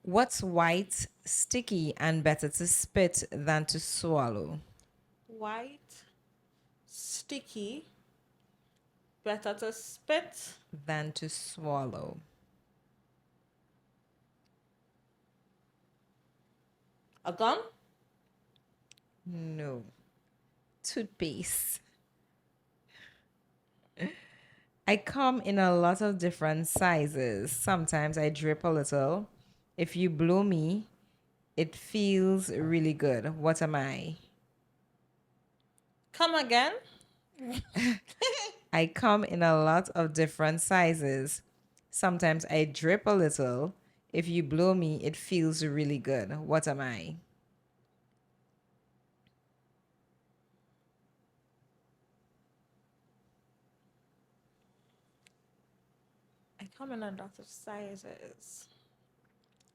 What's white, sticky, and better to spit than to swallow? White, sticky, better to spit. Than to swallow. A gum? No. Toothpaste. I come in a lot of different sizes. Sometimes I drip a little. If you blow me, it feels really good. What am I? Come again? I come in a lot of different sizes. Sometimes I drip a little. If you blow me, it feels really good. What am I? I come in a lot of sizes.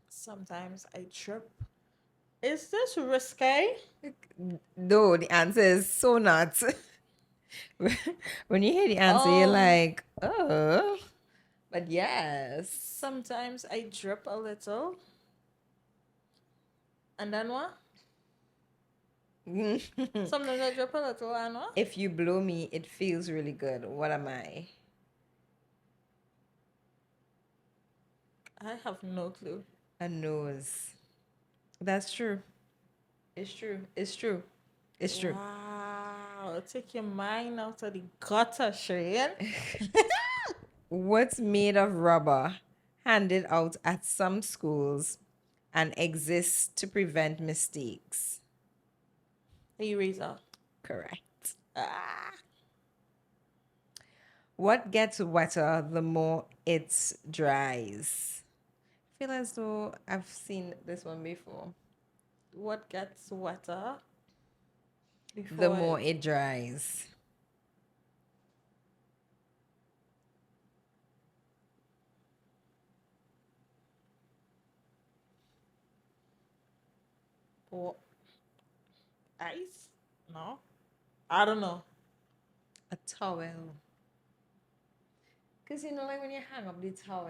Sometimes I trip. Is this risque? No, the answer is so not. When you hear the answer, you're Um, like, oh, but yes. Sometimes I drip a little. And then what? Sometimes I drip a little and what? If you blow me, it feels really good. What am I? I have no clue. A nose. That's true. It's true. It's true. It's true. Wow. Take your mind out of the gutter, Sherain. What's made of rubber, handed out at some schools, and exists to prevent mistakes? Eraser. Correct. Ah. What gets wetter the more it dries? I feel as though I've seen this one before. What gets wetter The before more it? it dries. What? Ice? No. I don't know. A towel. Because you know, like when you hang up the towel,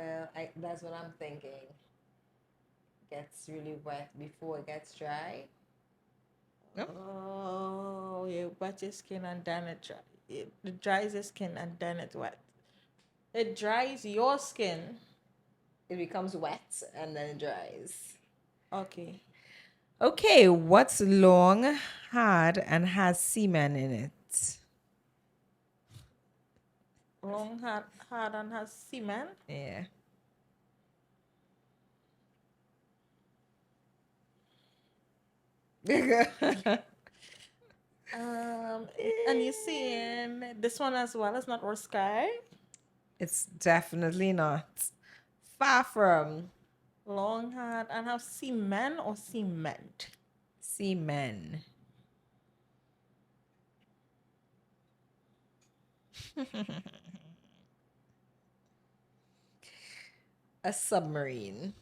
that's what I'm thinking. Gets really wet before it gets dry. No? Oh, you wet your skin and then it dry. It dries your skin and then it wet. It dries your skin. It becomes wet and then it dries. Okay. Okay, what's long, hard, and has semen in it? Long, hard and has semen. Yeah. And you seeing this one as well as not risque. It's definitely not. Far from Long, hard, and have semen or cement. semen. A submarine.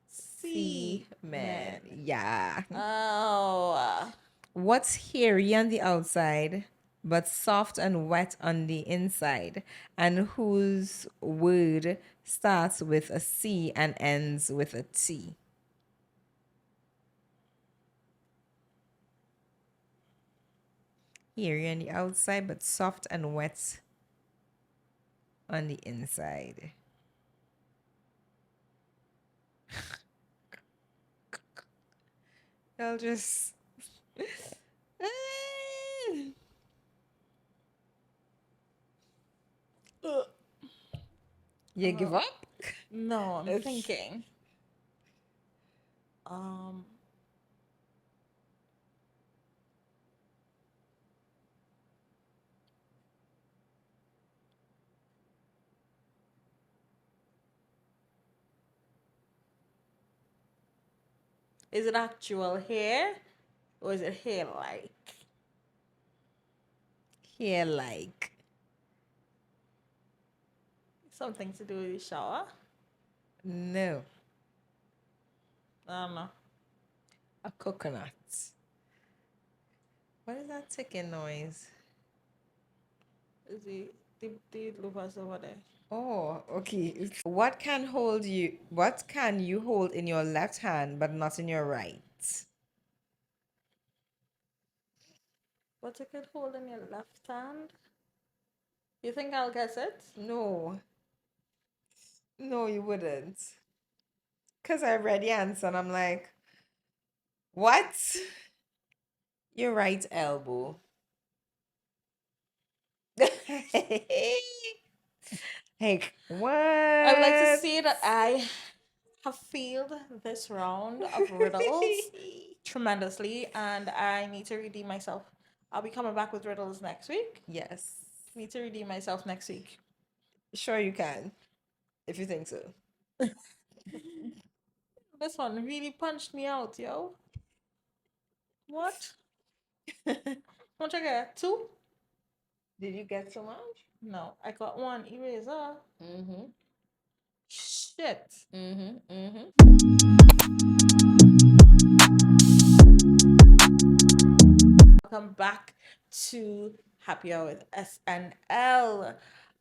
Seaman. Semen. Yeah. Oh. What's hairy on the outside, but soft and wet on the inside, and whose word starts with a C and ends with a T? Hairy on the outside, but soft and wet on the inside. I'll just. Ugh. You give up? No, I'm Okay. thinking. Um. Is it actual hair or is it hair like? Hair like Something to do with the shower? no, I don't know. a coconut. What is that ticking noise? Is the loopers over there? Oh, okay. What can you hold in your left hand but not in your right? What you could hold in your left hand? You think I'll guess it? No. No, you wouldn't. Because I read the answer and I'm like, what? Your right elbow. Like, I'd like to what? say that I have failed this round of riddles tremendously, and I need to redeem myself. I'll be coming back with riddles next week. Yes. Need to redeem myself next week. Sure you can, if you think so. This one really punched me out, yo. What? What you get? Two? Did you get so much? No, I got one eraser. Mm-hmm. Shit. Mm-hmm. Mm-hmm. Welcome back to Happy Hour with SnL.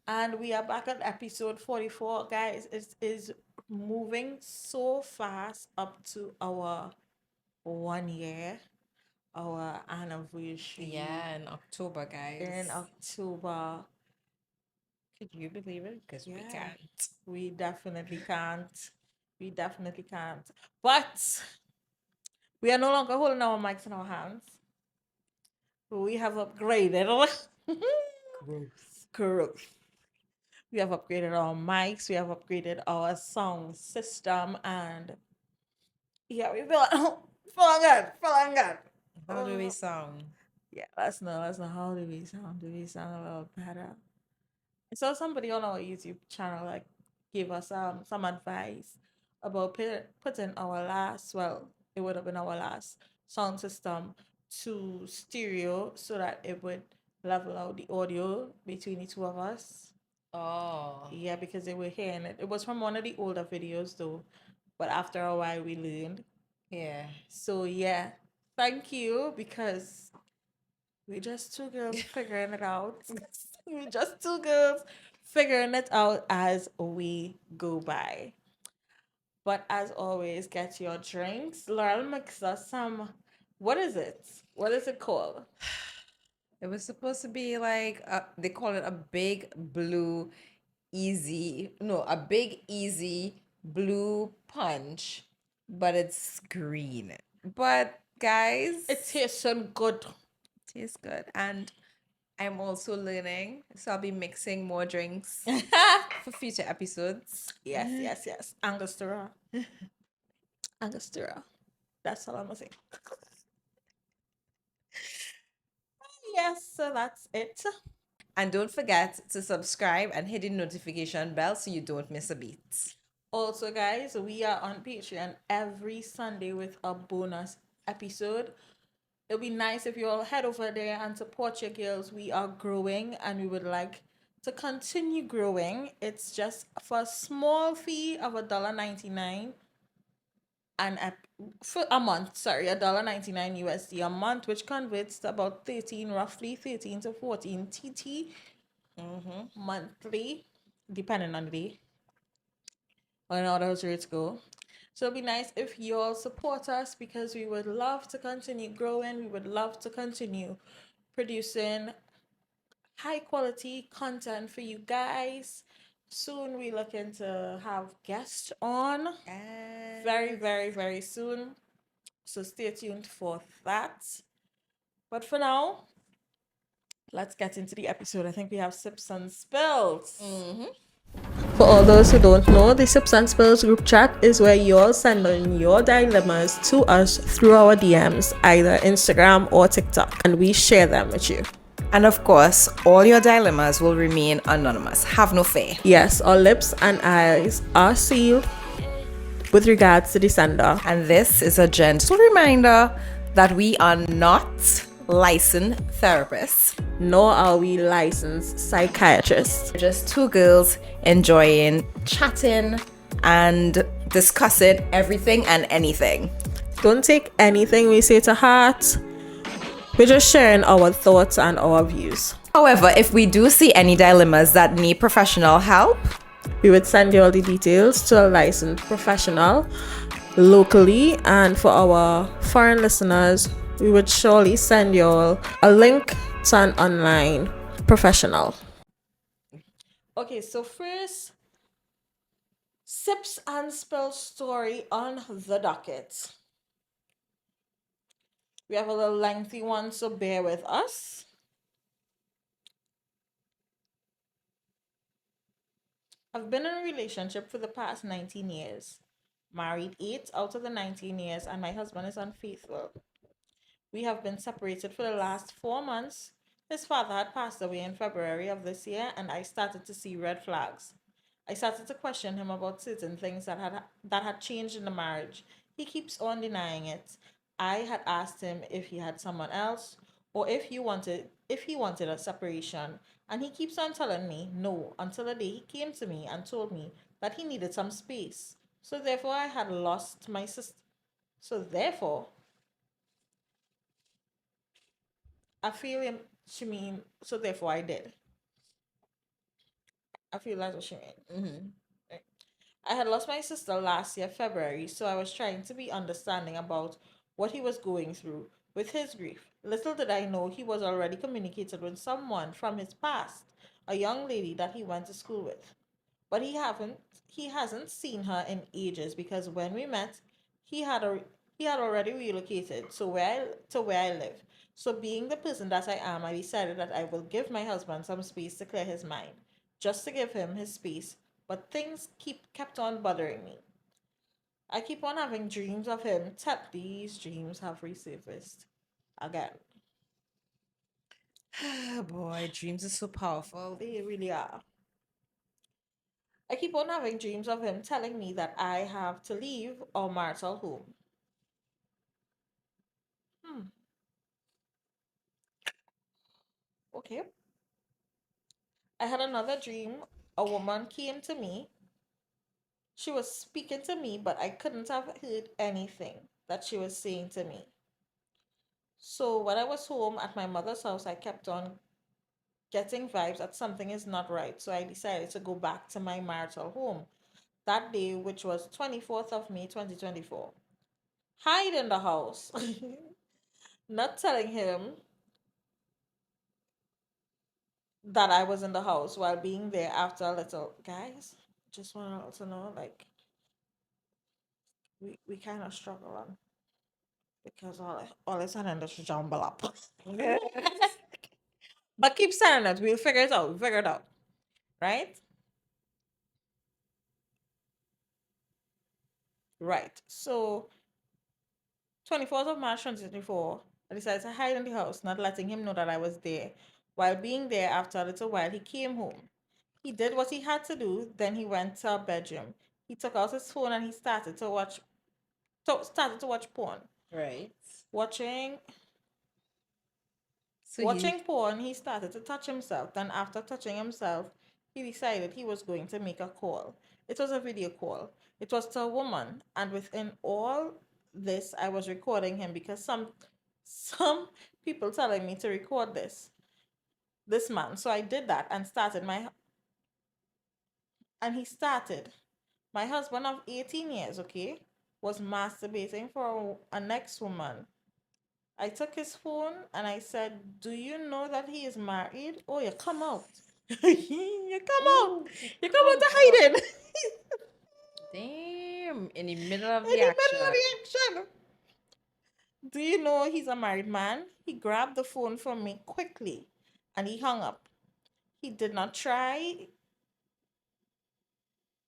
And we are back at episode 44. Guys, it is moving so fast up to our 1 year, our anniversary Yeah, in October, guys. in October. Could you believe it? Because we Yeah, can't. we definitely can't. We definitely can't. But we are no longer holding our mics in our hands. We have upgraded. Gross. Growth. We have upgraded our mics, we have upgraded our sound system, and yeah, we feel feeling good, feeling good. How do we sound? Yeah, let's know how do we sound? Do we sound a little better? I saw somebody on our YouTube channel like give us some advice about putting our last, well, it would have been our last sound system to stereo so that it would level out the audio between the two of us. Oh. Yeah, because they were hearing it. It was from one of the older videos though, but after a while we learned. Yeah. So yeah, thank you because we just two girls figuring it out. We just two girls figuring it out as we go by. But as always, get your drinks. Laurel mix us some. What is it? What is it called? It was supposed to be like they call it a big blue a big easy blue punch, but it's green. But guys, It tastes so good. tastes good. And I'm also learning, so I'll be mixing more drinks for future episodes. Yes, yes, yes. Angostura. Angostura. That's all I'm gonna say. Yes, so that's it. And don't forget to subscribe and hit the notification bell so you don't miss a beat. Also, guys, we are on Patreon every Sunday with a bonus episode. It'll be nice if you all head over there and support your girls. We are growing and we would like to continue growing. It's just for a small fee of $1.99 for a month. Sorry, $1.99 USD a month, which converts to about 13, roughly 13 to 14 TT monthly, depending on the day. On how those rates go. So it'd be nice if you all support us because we would love to continue growing. We would love to continue producing high quality content for you guys. Soon we looking to have guests on. Very, very, very soon. So stay tuned for that. But for now, let's get into the episode. I think we have sips and spills. For all those who don't know, the Sips and Spills group chat is where you all send in your dilemmas to us through our DMs, either Instagram or TikTok, and we share them with you. And of course, all your dilemmas will remain anonymous. Have no fear. Yes, our lips and eyes are sealed with regards to the sender. And this is a gentle reminder that we are not licensed therapists, nor are we licensed psychiatrists. We're just two girls enjoying chatting and discussing everything and anything. Don't take anything we say to heart. We're just sharing our thoughts and our views. However, if we do see any dilemmas that need professional help, we would send you all the details to a licensed professional locally, and for our foreign listeners, we would surely send you all a link to an online professional. Okay, so first, sips and spill story on the docket. We have a little lengthy one, so bear with us. I've been in a relationship for the past 19 years. Married 8 out of the 19 years, and my husband is unfaithful. We have been separated for the last 4 months. His father had passed away in February of this year, and I started to see red flags. I started to question him about certain things that had changed in the marriage. He keeps on denying it. I had asked him if he had someone else or if he wanted a separation, and he keeps on telling me no until the day he came to me and told me that he needed some space. So therefore I had lost my sister. So therefore I feel him she mean so therefore I did. I feel that's what she mean. I had lost my sister last year, February, so I was trying to be understanding about what he was going through with his grief. Little did I know he was already communicated with someone from his past, a young lady that he went to school with. But he hasn't seen her in ages because when we met, he had a he had already relocated to where I live. So being the person that I am, I decided that I will give my husband some space to clear his mind, just to give him his space. But things kept on bothering me. I keep on having dreams of him. Tap these dreams have resurfaced again. oh boy, dreams are so powerful. They really are. I keep on having dreams of him telling me that I have to leave our marital home. Hmm. Okay. I had another dream. A woman came to me. She was speaking to me, but I couldn't have heard anything that she was saying to me. So when I was home at my mother's house, I kept on getting vibes that something is not right. So I decided to go back to my marital home that day, which was 24th of May 2024. Hide in the house. Not telling him that I was in the house while being there after a little. Guys, just want to know, like, we kind of struggle on because all is an just jumble up. But keep saying it. We'll figure it out. We'll figure it out. Right? Right. So 24th of March 2024, I decided to hide in the house, not letting him know that I was there. While being there, after a little while, he came home. He did what he had to do, then he went to our bedroom. He took out his phone and he started to watch porn. Right. Watching So he watching porn, he started to touch himself. Then after touching himself, he decided he was going to make a call. It was a video call. It was to a woman, and within all this, I was recording him because some people telling me to record this man. So I did that and he started. My husband of 18 years, okay, was masturbating for a next woman. I took his phone and I said, "Do you know that he is married? Oh, you come out. You come out. You come out to hide it." damn in the middle of In the the middle of action. the action. Do you know he's a married man? He grabbed the phone from me quickly and he hung up. He did not try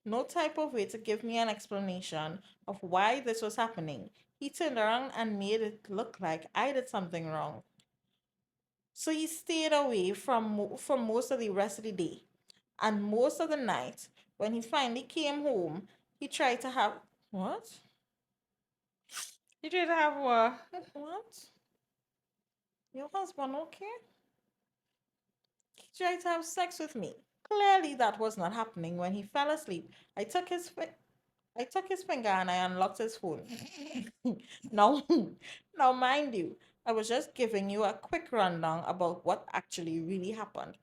no type of way to give me an explanation of why this was happening. He turned around and made it look like I did something wrong. So he stayed away from most of the rest of the day. And most of the night, when he finally came home, he tried to have what? You tried to have what? What? Your husband okay? He tried to have sex with me. Clearly that was not happening when he fell asleep. I took his finger and I unlocked his phone. Now, now mind you, I was just giving you a quick rundown about what actually really happened.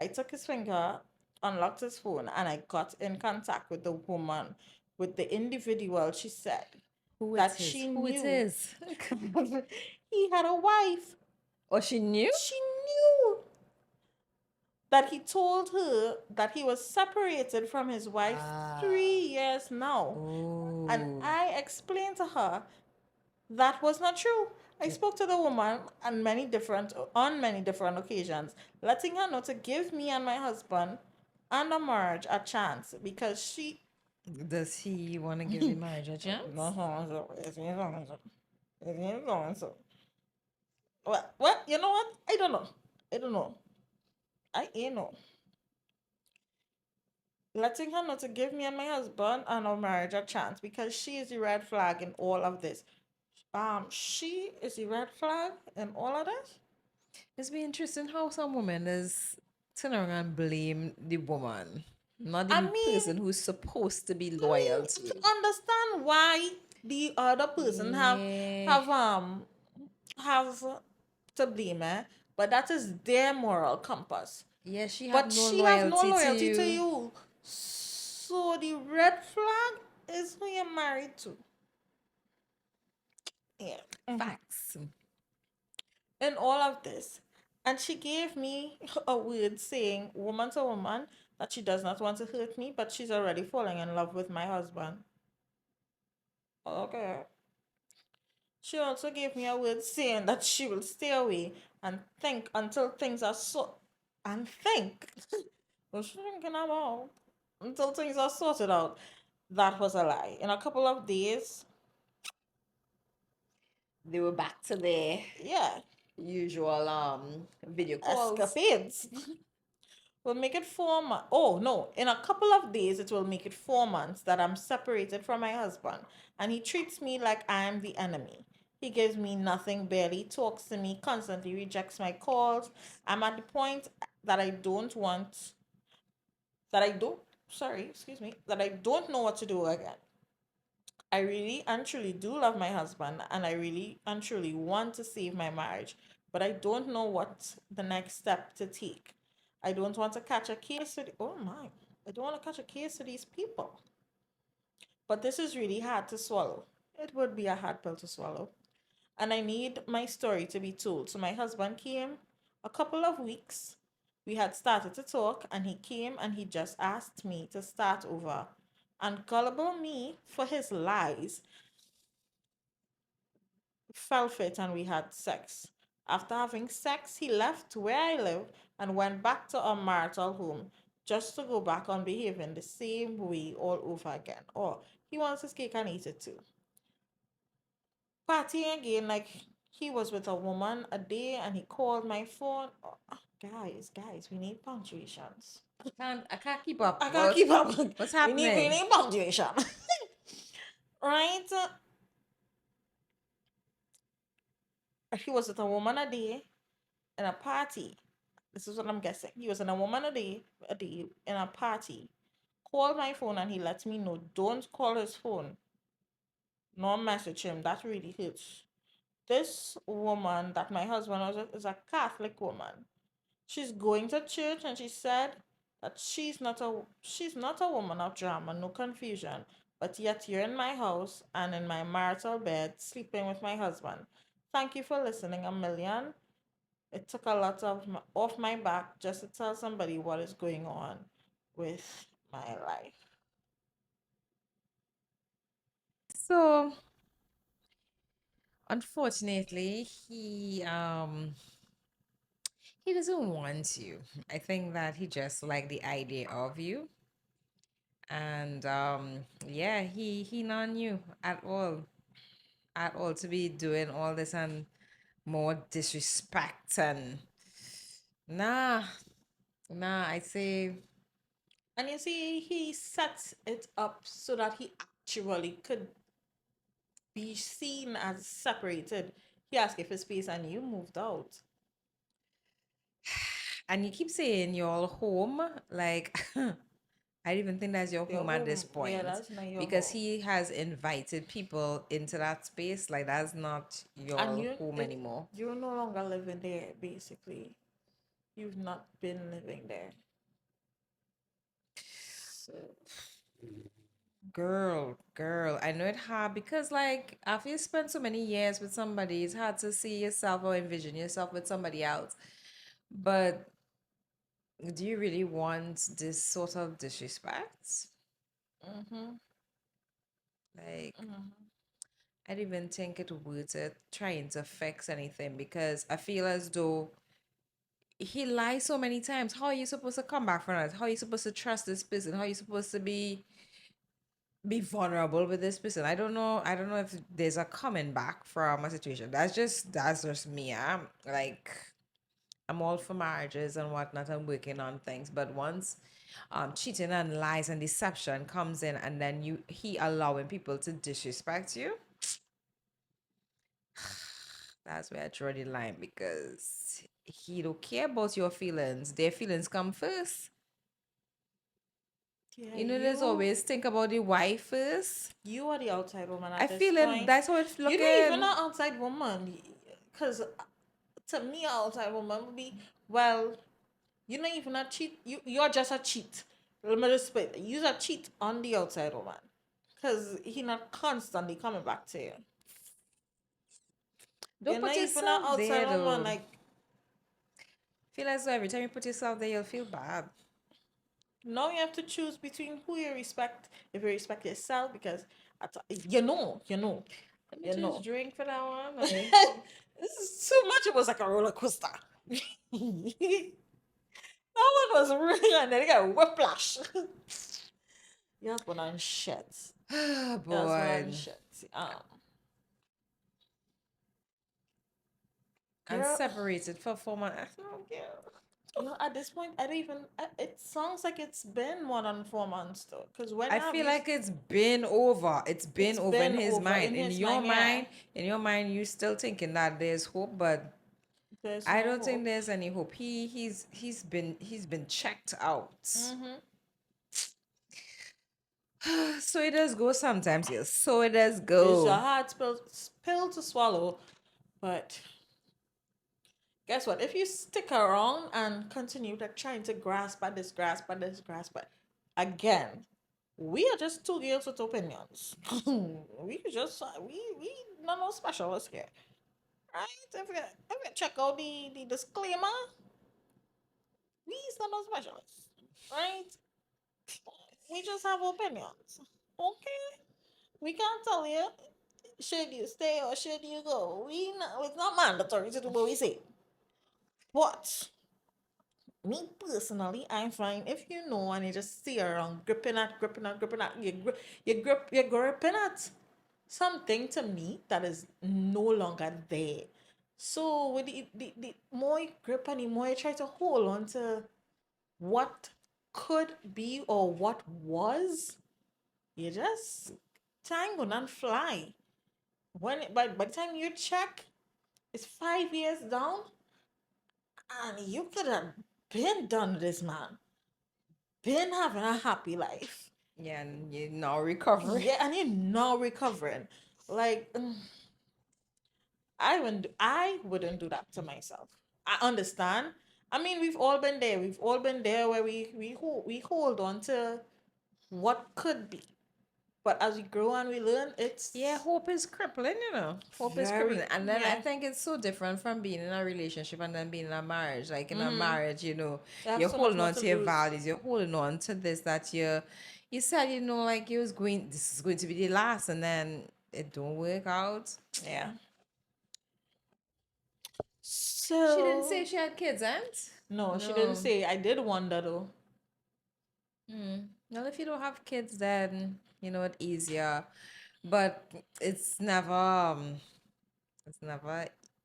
I took his finger, unlocked his phone, and I got in contact with the woman, with the individual. She said Who it that is? she Who it knew is? he had a wife. Or she knew? She knew that he told her that he was separated from his wife Ah. 3 years now. And Oh. I explained to her that was not true. I spoke to the woman on many different occasions, letting her know to give me and my husband and a marriage a chance because she Does he want to give the marriage a chance? What? You know what? I don't know. I don't know. I ain't know. Letting her know to give me and my husband and our marriage a chance because she is the red flag in all of this. She is the red flag in all of this. It's be interesting how some women is turn around and blame the woman, not I the person mean, who's supposed to be I loyal to mean to you. understand why the other person Yeah. have to blame, but that is their moral compass. Yeah, she have But no she have no loyalty to loyalty to you. you. So the red flag is who you're married to. Yeah. Mhm. Facts. In all of this. And she gave me a word saying, woman to woman, that she does not want to hurt me, but she's already falling in love with my husband. Okay. She also gave me a word saying that she will stay away and think until things are so. And think. What's she thinking about? Until things are sorted out. That was a lie. In a couple of days, They were back to their yeah, usual video calls. escapades. We'll make it 4 months. Oh, no. In a couple of days, it will make it 4 months that I'm separated from my husband. And he treats me like I am the enemy. He gives me nothing, barely talks to me, constantly rejects my calls. I'm at the point that I don't want, that I don't, sorry, excuse me, that I don't know what to do again. I really and truly do love my husband and I really and truly want to save my marriage, but I don't know what the next step to take. I don't want to catch a case with, oh my, I don't want to catch a case with these people. But this is really hard to swallow. It would be a hard pill to swallow. And I need my story to be told. So my husband came a couple of weeks. We had started to talk, and he came and he just asked me to start over. And gullible me, for his lies, fell fit and we had sex. After having sex, he left where I live and went back to our marital home just to go back on behaving the same way all over again. Or he wants his cake and eat it too. Partying again, like he was with a woman a day and he called my phone. Oh, guys, we need punctuations. I can't keep up. I can't keep up. What's We happening? need punctuation. Right? He was with a woman a day in a party. This is what I'm guessing. He was in a woman a day in a party. Called my phone and he let me know don't call his phone nor message him. That really hurts. This woman that my husband was with is a Catholic woman. She's going to church and she said that she's not a woman of drama, no confusion. But yet you're in my house and in my marital bed sleeping with my husband. Thank you for listening a million. It took a lot off my back just to tell somebody what is going on with my life. So unfortunately, he doesn't want you. I think that he just like the idea of you. And yeah, he not knew at all to be doing all this and more disrespect and nah, nah, I say And you see, he sets it up so that he actually could be seen as separated. He asked if his space and you moved out. and you keep saying you're all home, like I don't even think that's your Your home at this home, yeah, point that's not your because home. he has invited people into that space. Like that's not And your home anymore. you're no longer living there, basically. You've not been living there. So Girl, I know it hard because like after you spend so many years with somebody, it's hard to see yourself or envision yourself with somebody else. But do you really want this sort of disrespect? mm-hmm. Like, Mm-hmm. I don't even think it worth it trying to fix anything because I feel as though he lies so many times. How are you supposed to come back from that? How are you supposed to trust this person? How are you supposed to be vulnerable with this person? I don't know if there's a coming back from a situation. That's just me. I'm all for marriages and whatnot. I'm working on things. But once cheating and lies and deception comes in and then he allowing people to disrespect you, that's where I draw the line because he don't care about your feelings. Their feelings come first. Yeah, You know, there's always think about the wife first. you are the outside woman I at this feel it. point. That's how it's You're not even looking. an outside woman. Because to me, an outside woman would be, well, you're not even a cheat. You're just a cheat. Let me just put you're a cheat on the outside woman. Because he not constantly coming back to you. Don't You're put not even an yourself outside there woman. though. Like, Feel as though every time you put yourself there, you'll feel bad. now you have to choose between who you respect. If you respect yourself, because Let me you just know. drink for that one. This is too much. It was like a roller coaster. That one was really, and then you got whiplash. Your husband on shit. Oh Your husband on boy. shit. And Girl, separated for 4 months. Oh, at this point, I don't even. It sounds like it's been more than 4 months though. Because when I have feel you? like it's been over. It's been It's over in been his over mind. in his mind. Yeah, In your mind, you still thinking that there's hope, but there's I no don't think hope. there's any hope. He's been checked out. Mm-hmm. So it does go sometimes, yes. So it does It's a go. hard pill to swallow, but guess what? If you stick around and continue like trying to grasp at this, grasp at again, we are just two girls with opinions. We not no specialists here, right? If you check out the disclaimer, we's not no specialists, right? We just have opinions, okay? We can't tell you should you stay or should you go. It's not mandatory to do what we say, but me personally, I'm fine if you know and you just see around gripping at, you're gripping at something to me that is no longer there. So with the more you grip and the more you try to hold on to what could be or what was, you just tangle and fly. By the time you check, it's 5 years down, and you could have been done with this man, been having a happy life. Yeah, and you now recovery. Yeah, and you're now recovering. Like, I wouldn't do that to myself. I understand. I mean, we've all been there. We've all been there where we hold on to what could be. But as we grow and we learn, Yeah, it's hope is crippling, you know. Hope is crippling. very, And then I yeah. think it's so different from being in a relationship and then being in a marriage. Like in a Mm-hmm. marriage, You have you're so much holding more on to to your lose. values, you're holding on to this that you said, like this is going to be the last and then it don't work out. Yeah. She didn't So say she had kids, and no, she didn't no. say. I did wonder though. Well, if you don't have kids, then it's easier. But it's never,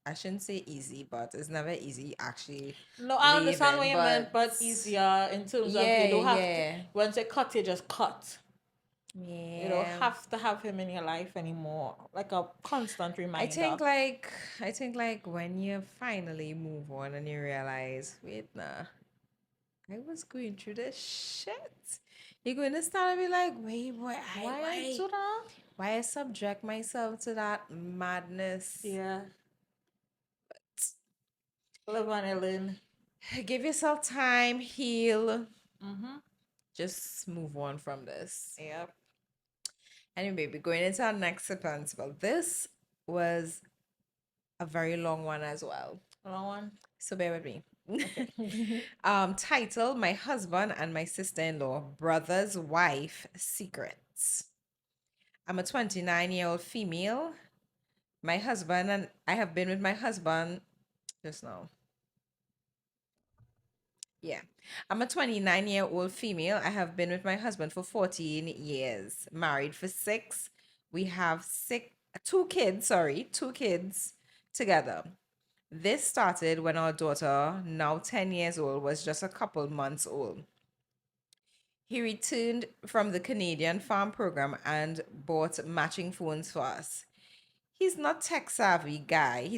I shouldn't say easy, but it's never easy actually No, I understand what leaving. you meant, But but easier in terms of you yeah, don't have to. yeah, Once they cut, you just cut. You don't yeah. have to have him in your life anymore, like a constant I reminder. think like I think like when you finally move on and you realize, wait, nah, I was going through this shit. You're going to start and be like, wait, Why I do that? why I subject myself to that madness? Yeah. Live on Ellen. Give yourself time, heal, Mm-hmm. just move on from this. Yep. Anyway, we're going into our next sequence. Well, this was a very long one as well. Another one. So bear with me. Okay. Title: My husband and my sister-in-law, brother's wife secrets. I'm a 29-year-old female. My husband and I have been with my husband just now. Yeah. I'm a 29-year-old female. I have been with my husband for 14 years. Married for 6. We have two kids together. This started when our daughter, now 10 years old, was just a couple months old. He returned from the Canadian farm program and bought matching phones for us. He's not tech savvy guy.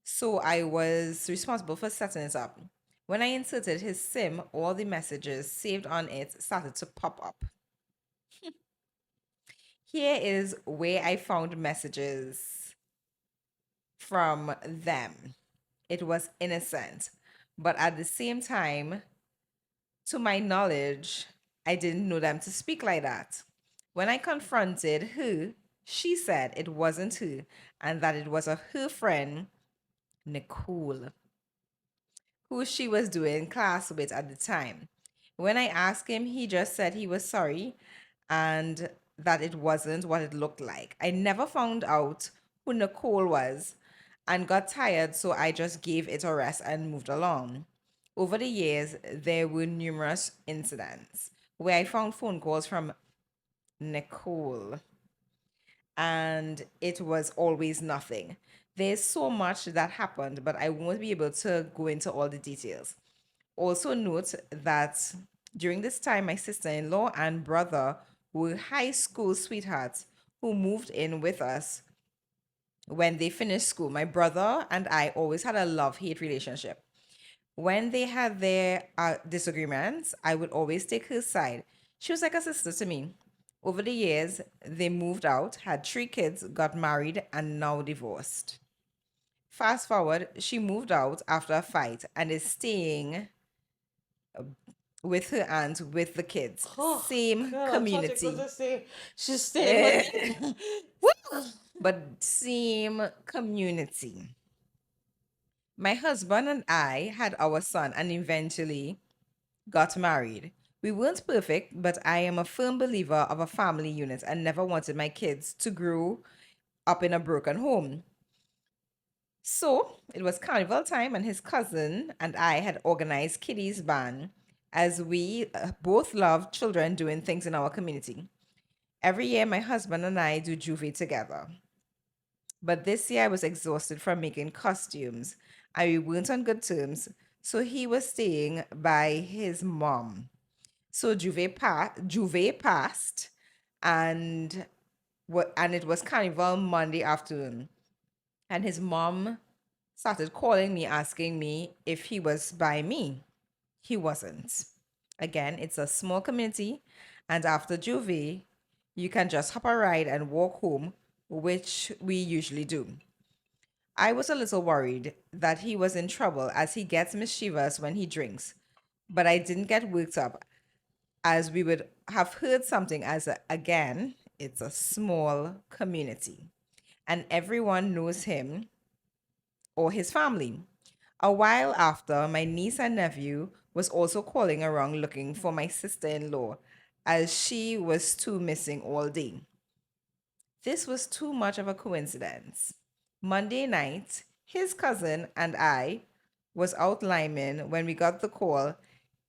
So I was responsible for setting it up. When I inserted his SIM, all the messages saved on it started to pop up. Here is where I found messages from them. It was innocent, but at the same time, to my knowledge, I didn't know them to speak like that. When I confronted her, she said it wasn't her and that it was of her friend, Nicole, who she was doing class with at the time. When I asked him, he just said he was sorry and that it wasn't what it looked like. I never found out who Nicole was and got tired, so I just gave it a rest and moved along. Over the years, there were numerous incidents where I found phone calls from Nicole and it was always nothing. There's so much that happened, but I won't be able to go into all the details. Also, note that during this time, my sister in law and brother were high school sweethearts who moved in with us when they finished school. My brother and I always had a love hate relationship. When they had their disagreements, I would always take her side. She was like a sister to me. Over the years, they moved out, had 3 kids, got married, and now divorced. Fast forward, she moved out after a fight and is staying with her aunt with the kids. Oh, Same God, I thought you were going community. to say she's staying with. But same community. My husband and I had our son and eventually got married. We weren't perfect, but I am a firm believer of a family unit and never wanted my kids to grow up in a broken home. So it was carnival time, and his cousin and I had organized kiddies band as we both love children doing things in our community. Every year, my husband and I do juve together. But this year, I was exhausted from making costumes, and we weren't on good terms. So he was staying by his mom. So Juve passed, and and it was Carnival Monday afternoon, and his mom started calling me asking me if he was by me. He wasn't. Again, it's a small community, and after Juve, you can just hop a ride and walk home, which we usually do. I was a little worried that he was in trouble as he gets mischievous when he drinks, but I didn't get worked up as we would have heard something again, it's a small community and everyone knows him or his family. A while after, my niece and nephew was also calling around looking for my sister-in-law as she was too missing all day. This was too much of a coincidence. Monday night, his cousin and I was out liming when we got the call.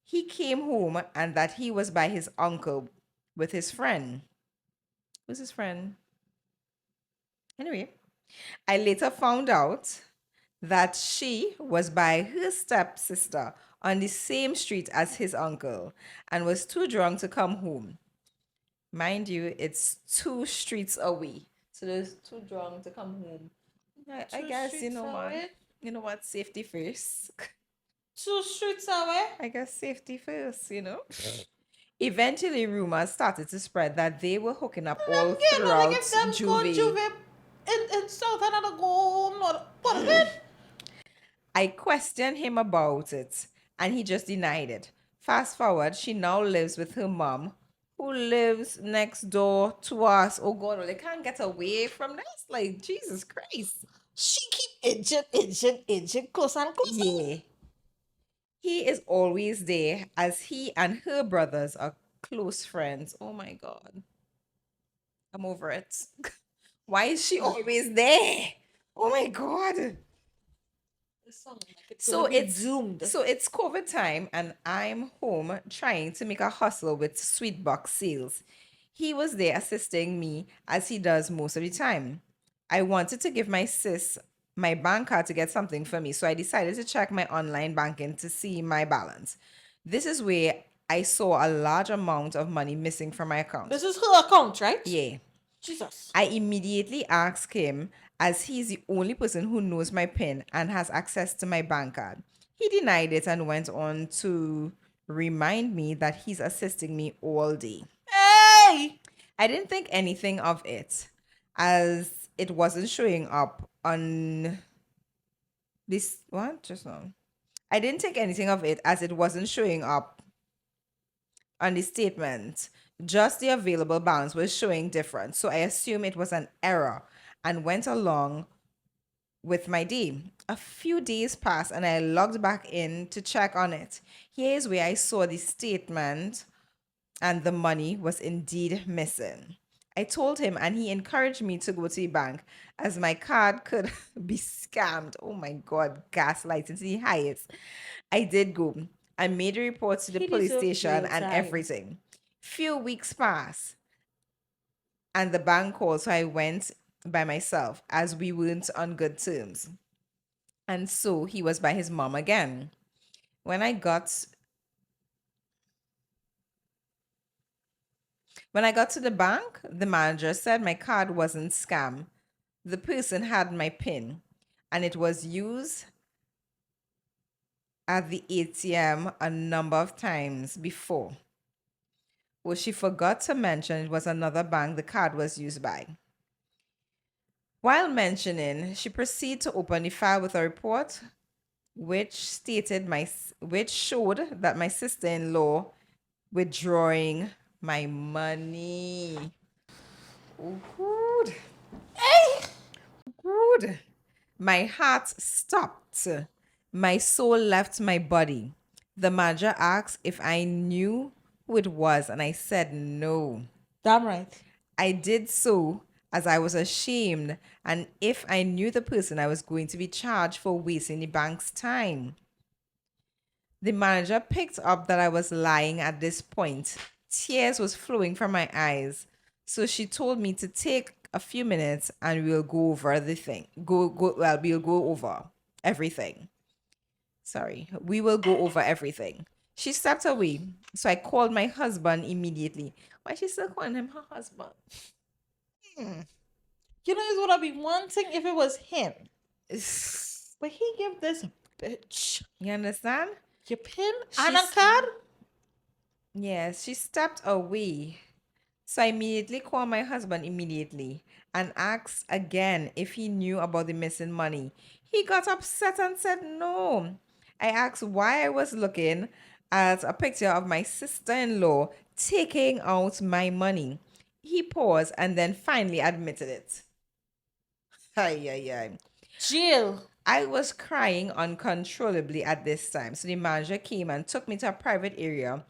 He came home and that he was by his uncle with his friend. Who's his friend? Anyway, I later found out that she was by her stepsister on the same street as his uncle and was too drunk to come home. Mind you, it's 2 streets away. So there's too drunk to come home. I Two guess, streets away. you know what, safety first. 2 streets away. I guess safety first, Eventually, rumors started to spread that they were hooking up all Them game, like throughout if them go Juvie. Juve in South Canada go not what is it? I questioned him about it, and he just denied it. Fast forward, she now lives with her mom, who lives next door to us. Oh God, well, they can't get away from this. Like, Jesus Christ. She keep inching closer and closer. Yeah. He is always there as he and her brothers are close friends. Oh my God. I'm over it. Why is she always there? Oh my God. This song like it's So gonna be it's doomed. so it's COVID time and I'm home trying to make a hustle with sweet box sales. He was there assisting me as he does most of the time. I wanted to give my sis my bank card to get something for me, so I decided to check my online banking to see my balance. This is where I saw a large amount of money missing from my account. This is her account, right? Yeah. Jesus. I immediately asked him, as he's the only person who knows my PIN and has access to my bank card. He denied it and went on to remind me that he's assisting me all day. Hey! I didn't think anything of it, as it wasn't showing up on this. What? Just now. I didn't think anything of it as it wasn't showing up on the statement. Just the available balance was showing different. So I assumed it was an error and went along with my day. A few days passed and I logged back in to check on it. Here's where I saw the statement and the money was indeed missing. I told him and he encouraged me to go to the bank as my card could be scammed. Oh my God, gaslighting to the highest. I did go and made a report to the He police deserves station jail and time. everything. Few weeks passed and the bank called, so I went by myself as we weren't on good terms. And so he was by his mom again. When I got when I got to the bank, the manager said my card wasn't scam. The person had my PIN and it was used at the ATM a number of times before. Well, she forgot to mention it was another bank the card was used by. While mentioning, she proceeded to open the file with a report which showed that my sister-in-law withdrawing my money. Oh, good. Good. My heart stopped. My soul left my body. The manager asked if I knew who it was, and I said no. Damn right. I did so as I was ashamed, and if I knew the person, I was going to be charged for wasting the bank's time. The manager picked up that I was lying at this point. Tears was flowing from my eyes. So she told me to take a few minutes and we'll go over the thing. We'll go over everything. Sorry. We will go over everything. She stepped away. So I called my husband immediately. Why is she still calling him her husband? You know, it's what I'd be wanting if it was him. But he give this bitch You understand? your pin and a She's- card. Yes, she stepped away. So I immediately called my husband immediately and asked again if he knew about the missing money. He got upset and said no. I asked why I was looking at a picture of my sister-in-law taking out my money. He paused and then finally admitted it. Ay, ay, ay. Jail. I was crying uncontrollably at this time. So the manager came and took me to a private area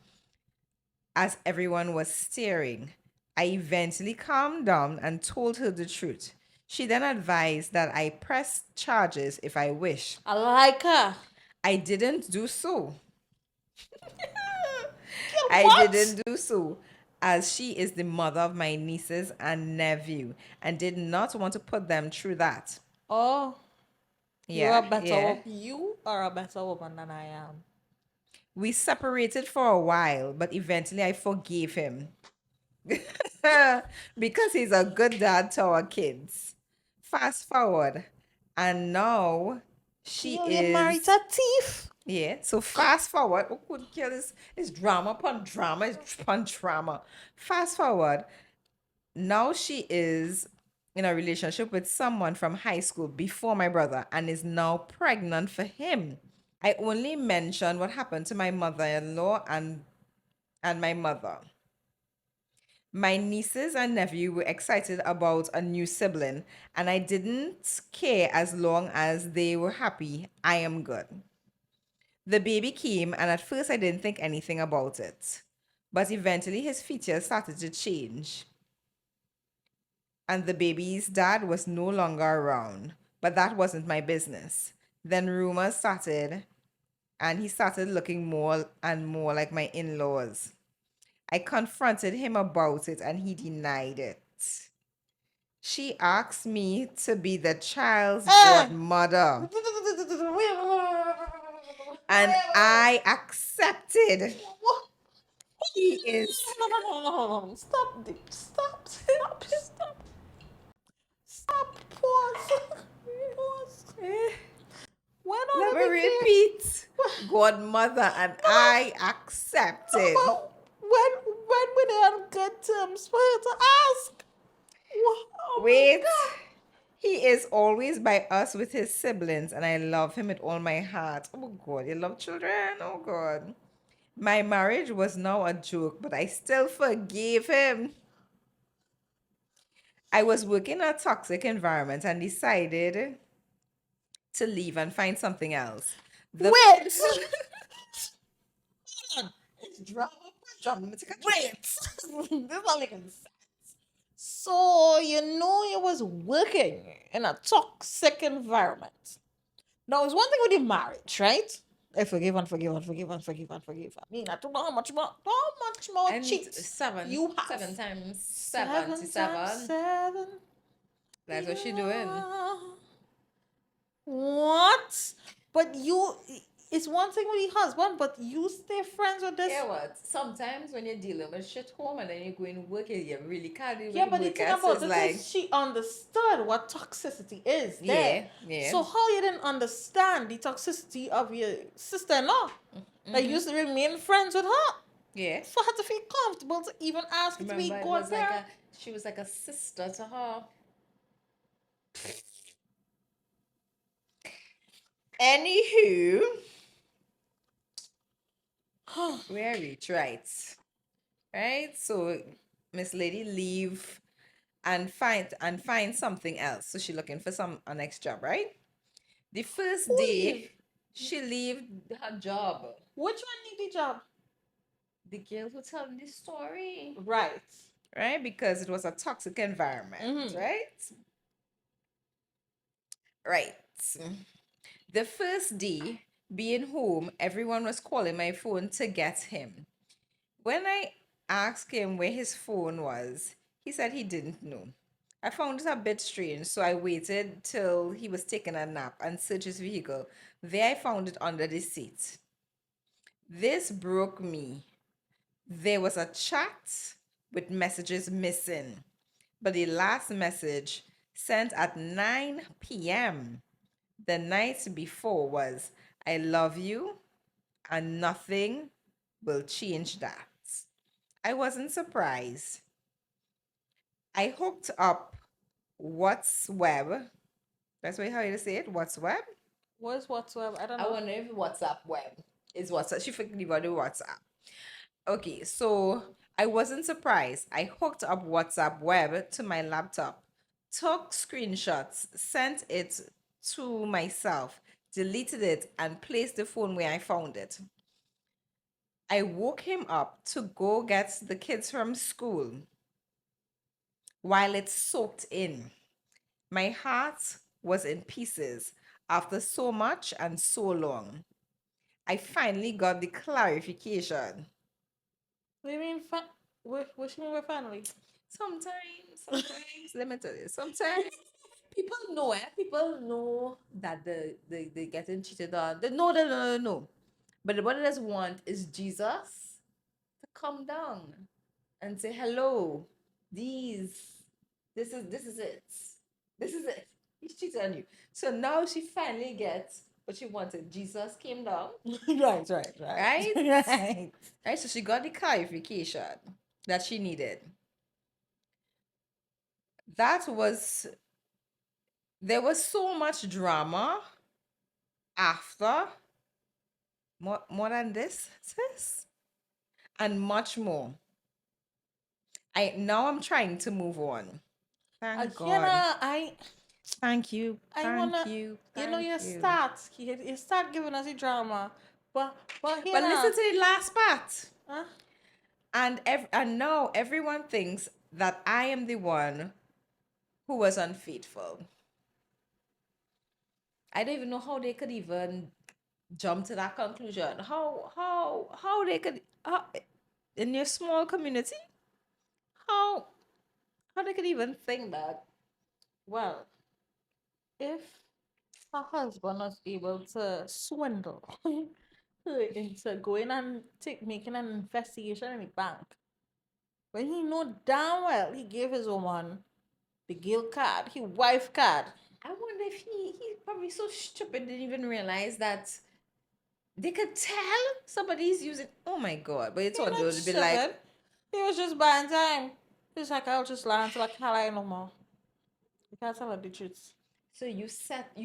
as everyone was staring. I eventually calmed down and told her the truth. She then advised that I press charges if I wish. I like her. I didn't do so. Girl, I what? didn't do so, as she is the mother of my nieces and nephew and did not want to put them through that. Oh, Yeah, you're a better yeah. you are a better woman than I am. We separated for a while, but eventually I forgave him. Because he's a good dad to our kids. Fast forward, and now she Girl, you married is a thief. Yeah. So fast forward. Oh, good girl, is drama upon drama, is upon drama. Fast forward. Now she is in a relationship with someone from high school before my brother and is now pregnant for him. I only mentioned what happened to my mother-in-law and my mother. My nieces and nephew were excited about a new sibling, and I didn't care as long as they were happy. I am good. The baby came, and at first I didn't think anything about it. But eventually his features started to change, and the baby's dad was no longer around. But that wasn't my business. Then rumors started, and he started looking more and more like my in laws. I confronted him about it, and he denied it. She asked me to be the child's godmother, and I accepted. He is. No. Stop. Stop. Pause. Pause. When Let I me became. repeat. Godmother, and I accepted. But when were they on good terms for her to ask? Oh my Wait. god. He is always by us with his siblings, and I love him with all my heart. Oh God, you love children? Oh God. My marriage was now a joke, but I still forgave him. I was working in a toxic environment and decided to leave and find something else. The Wait. it's drama. Drama. Wait. This is not making sense. So you know you was working in a toxic environment. Now it's one thing with your marriage, right? I forgive and forgive and forgive and forgive and forgive. I mean, I don't know how much more And cheats seven, you have. 7 times Seven times 77. seven. That's what she doing. Yeah. What? But you, it's one thing with your husband, but you stay friends with this. Yeah, what? Sometimes when you're dealing with shit home and then you're going to work, you really can't deal Yeah, with but the work. thing So about it's this like, is she understood what toxicity is there. yeah, yeah. So how you didn't understand the toxicity of your sister-in-law that used to remain friends with her? Yeah. For her to feel comfortable to even ask you to be Remember, it was like godparent. she was like a sister to her. Anywho, where we right? So Miss Lady leave and find something else. So she looking for a next job, right? The first day Leave. she leave her job. Which one need the job? The girl who telling the story, Right. right? Because it was a toxic environment, right? Right. The first day being home, everyone was calling my phone to get him. When I asked him where his phone was, he said he didn't know. I found it a bit strange, so I waited till he was taking a nap and searched his vehicle. There I found it under the seat. This broke me. There was a chat with messages missing, but the last message sent at 9 p.m. the night before was, I love you and nothing will change that. I wasn't surprised. I hooked up What's Web. That's how you say it. What's Web? What's whatsoever? I don't I know. wonder if WhatsApp Web is WhatsApp. She forgot about the WhatsApp. Okay, so I wasn't surprised. I hooked up WhatsApp Web to my laptop, took screenshots, sent it to myself, deleted it, and placed the phone where I found it. I woke him up to go get the kids from school while it soaked in. My heart was in pieces after so much and so long. I finally got the clarification. What do you mean? What you mean by finally? Sometimes, let me tell you, sometimes people know it. People know that they getting cheated on. They know, no. But what they just want is Jesus to come down and say, hello, these, this is it. This is it. He's cheated on you. So now she finally gets But she wanted Jesus came down, Right, right, right. right? Right. Right, so she got the clarification that she needed. That was There was so much drama after, more than this, sis, and much more. I'm trying to move on. Thank God. I Thank you. I Thank wanna, you. you know, Thank you you. start, you start giving us the drama, but But listen Hannah, to the last part. huh? And now everyone thinks that I am the one who was unfaithful. I don't even know how they could even jump to that conclusion. How they could in your small community? How how they could even think that? Well, if her husband was able to swindle her into going and making an investigation in the bank, when he know damn well he gave his woman the guilt card, his wife card. I wonder if he's probably so stupid didn't even realize that they could tell somebody's using. Oh my God! But it's He all not would be like, stupid. He was just buying time. He's like, I'll just lie until I can't lie no more. You can't tell her the truth. so you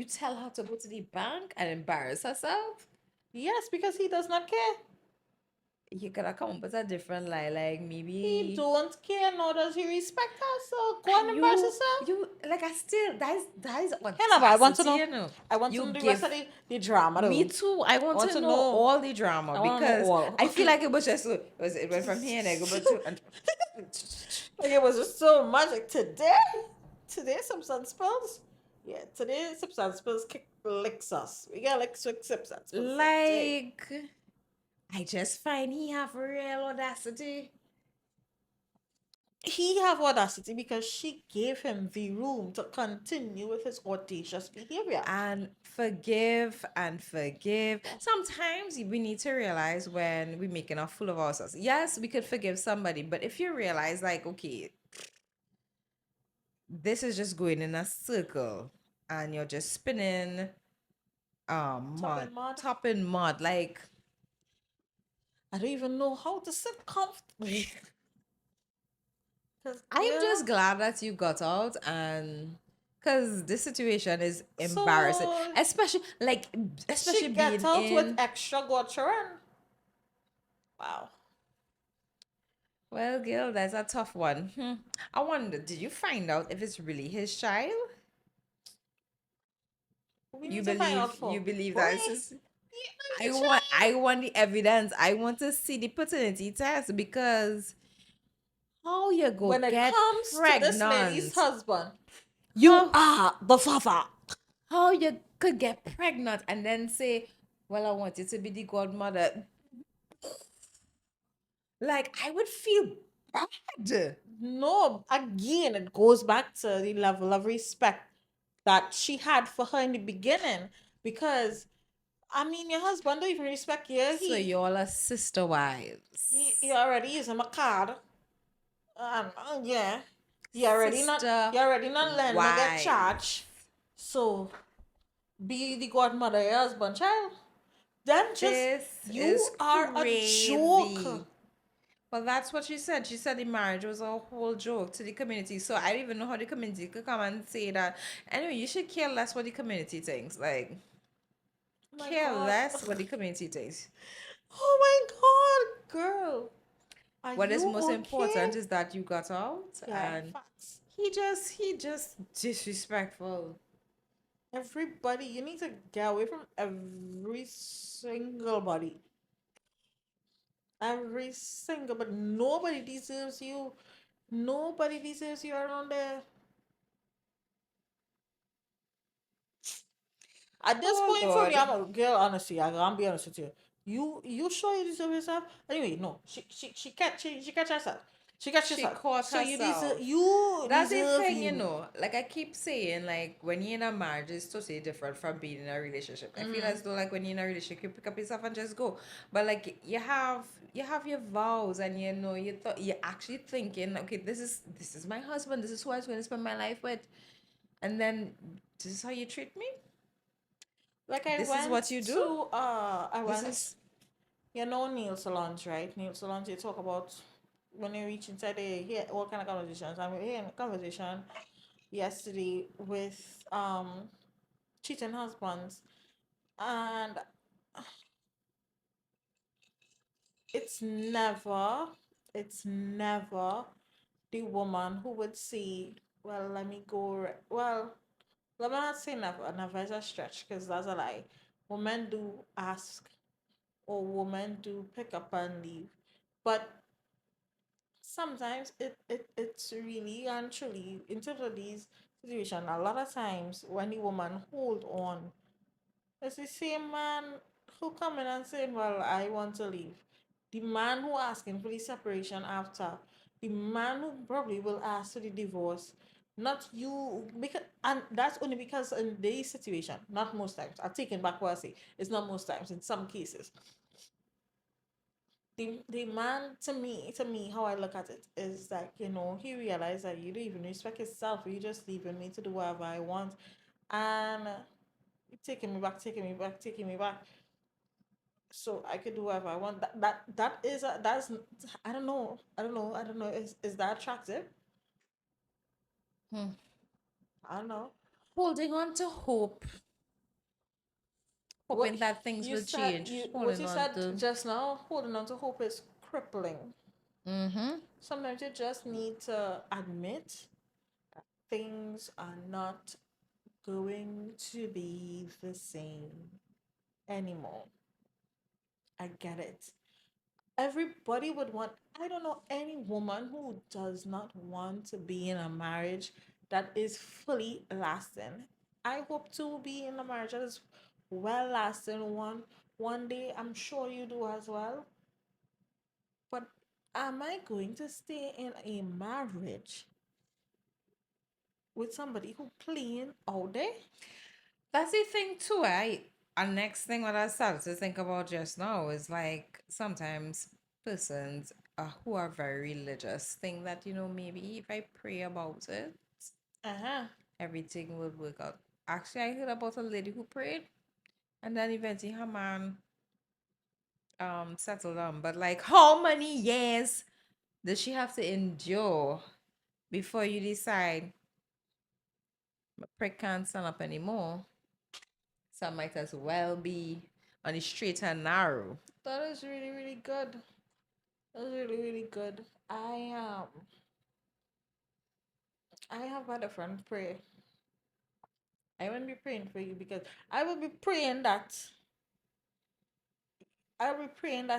tell her to go to the bank and embarrass herself. Yes, because he does not care. You gotta come up with a different lie, like He maybe. don't care, nor does he respect her. So go and And embarrass yourself. you like I still that is Hannah, but I want to audacity, know. you know. I want to You know the rest give of the drama Me though. too. I I want want to to know know. all the drama I want to know because all. I feel like it was just it went from here and I go but to and Like it was just so much. Like today substance spills. Yeah, today substance spills licks us. We got like six substance spills today. like I just find he have real audacity He have audacity because she gave him the room to continue with his audacious behavior. and forgive and forgive. Sometimes we need to realize when we're making a fool of ourselves. Yes, we could forgive somebody, but if you realize like okay, this is just going in a circle and you're just spinning Top mud, and mud. top in mud, like I don't even know how to sit comfortably. Cause I'm yeah. just glad that you got out and because this situation is embarrassing, So especially she gets being out with in. extra Sherain. Wow. Well, girl, that's a tough one. I wonder, did you find out if it's really his child? We need to find out You for. believe that it's Why? his? I want the evidence. I want to see the paternity test because how you go When it get comes to this lady's pregnant? husband, you How are the father. how you could get pregnant and then say, "Well, I want you to be the godmother." Like I would feel bad. No, again, it goes back to the level of respect that she had for her in the beginning. Because I mean, your husband don't even respect you. So y'all are sister He wives. already using my card. Yeah. Sister You already not letting me get wives. charged. So be the godmother of your husband, child. Then just This is you are a crazy. joke. Well, that's what she said. She said the marriage was a whole joke to the community. So I don't even know how the community could come and say that. Anyway, you should care less what the community thinks. Like, Oh my care god. less what the community thinks. Oh my god, girl. Are What is you most okay? important is that you got out Yeah, and facts. he just disrespectful. Everybody, you need to get away from every single body. Every single, but nobody deserves you. Nobody deserves you around there. At this Oh point for me, I'm God. a girl. Honestly, I'm be honest with you. You sure you deserve yourself? Anyway, no. She catch herself. She catch She herself. caught So herself. you That's the deserve thing, you. like I keep saying, like when you're in a marriage, it's totally different from being in a relationship. I feel as though like when you're in a relationship, you pick up yourself and just go. But like you have your vows, and you know you're actually thinking, okay, this is my husband. This is who I was going to spend my life with, and then this is how you treat me. Like I This is what went you do? to I This went, is you know, nail salons, right? Nail salons, you talk about when you reach inside, they hear all kind of conversations. I'm hearing a conversation yesterday with cheating husbands, and it's never, it's never the woman who would say, well, let me go, well, let me not say never, never is a stretch because that's a lie. Women do ask, or women do pick up and leave, but sometimes it's really and truly in terms of these situations, a lot of times when the woman hold on, it's the same man who come in and saying, well, I want to leave. The man who asking for the separation after, the man who probably will ask for the divorce, not you, because, and that's only because in this situation, not most times, I'm taking back what I say, it's not most times, in some cases, the man, to me how I look at it is like, you know, he realized that you don't even respect yourself, you just leaving me to do whatever I want, and taking me back, taking me back, taking me back, so I could do whatever I want. That is that's, I don't know, is that attractive? hmm, I don't know. holding on to hope, What hoping that things you will said, change, what holding you on said to. just now, holding on to hope is crippling. Mm-hmm. Sometimes you just need to admit things are not going to be the same anymore. I get it. Everybody would want, I don't know any woman who does not want to be in a marriage that is fully lasting. I hope to be in a marriage that is well lasting one day. I'm sure you do as well. But am I going to stay in a marriage with somebody who playing all day? That's the thing too. And next thing what I started to think about just now is like sometimes persons who are very religious think that, you know, maybe if I pray about it, Uh-huh. everything will work out. Actually, I heard about a lady who prayed and then eventually her man settled down. But like how many years does she have to endure before you decide my prick can't stand up anymore? So I might as well be on the straight and narrow. That is really, really good. That's really, really good. I have had a friend pray. I won't be praying for you because I will be praying that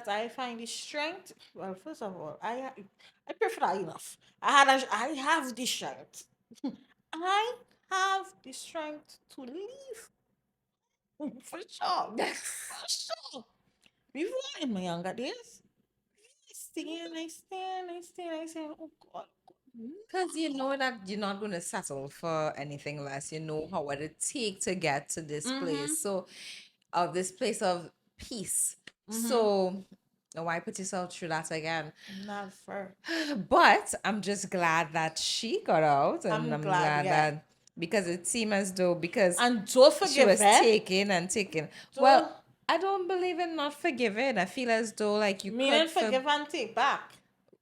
I find the strength. Well, first of all, I pray for that enough. I have the strength. I have the strength to leave for sure. For sure. Before in my younger days, I stand. Oh God, Because you know that you're not going to settle for anything less. You know how what it take to get to this mm-hmm, place. So, of this place of peace. mm-hmm. So, why put yourself through that again? Never. But I'm just glad that she got out, and I'm I'm glad, glad yeah. that because it seemed as though because And don't she forgive was her. taking and taking. Don't Well, I don't believe in not forgiving. I feel as though like you could meaning for forgive and take back.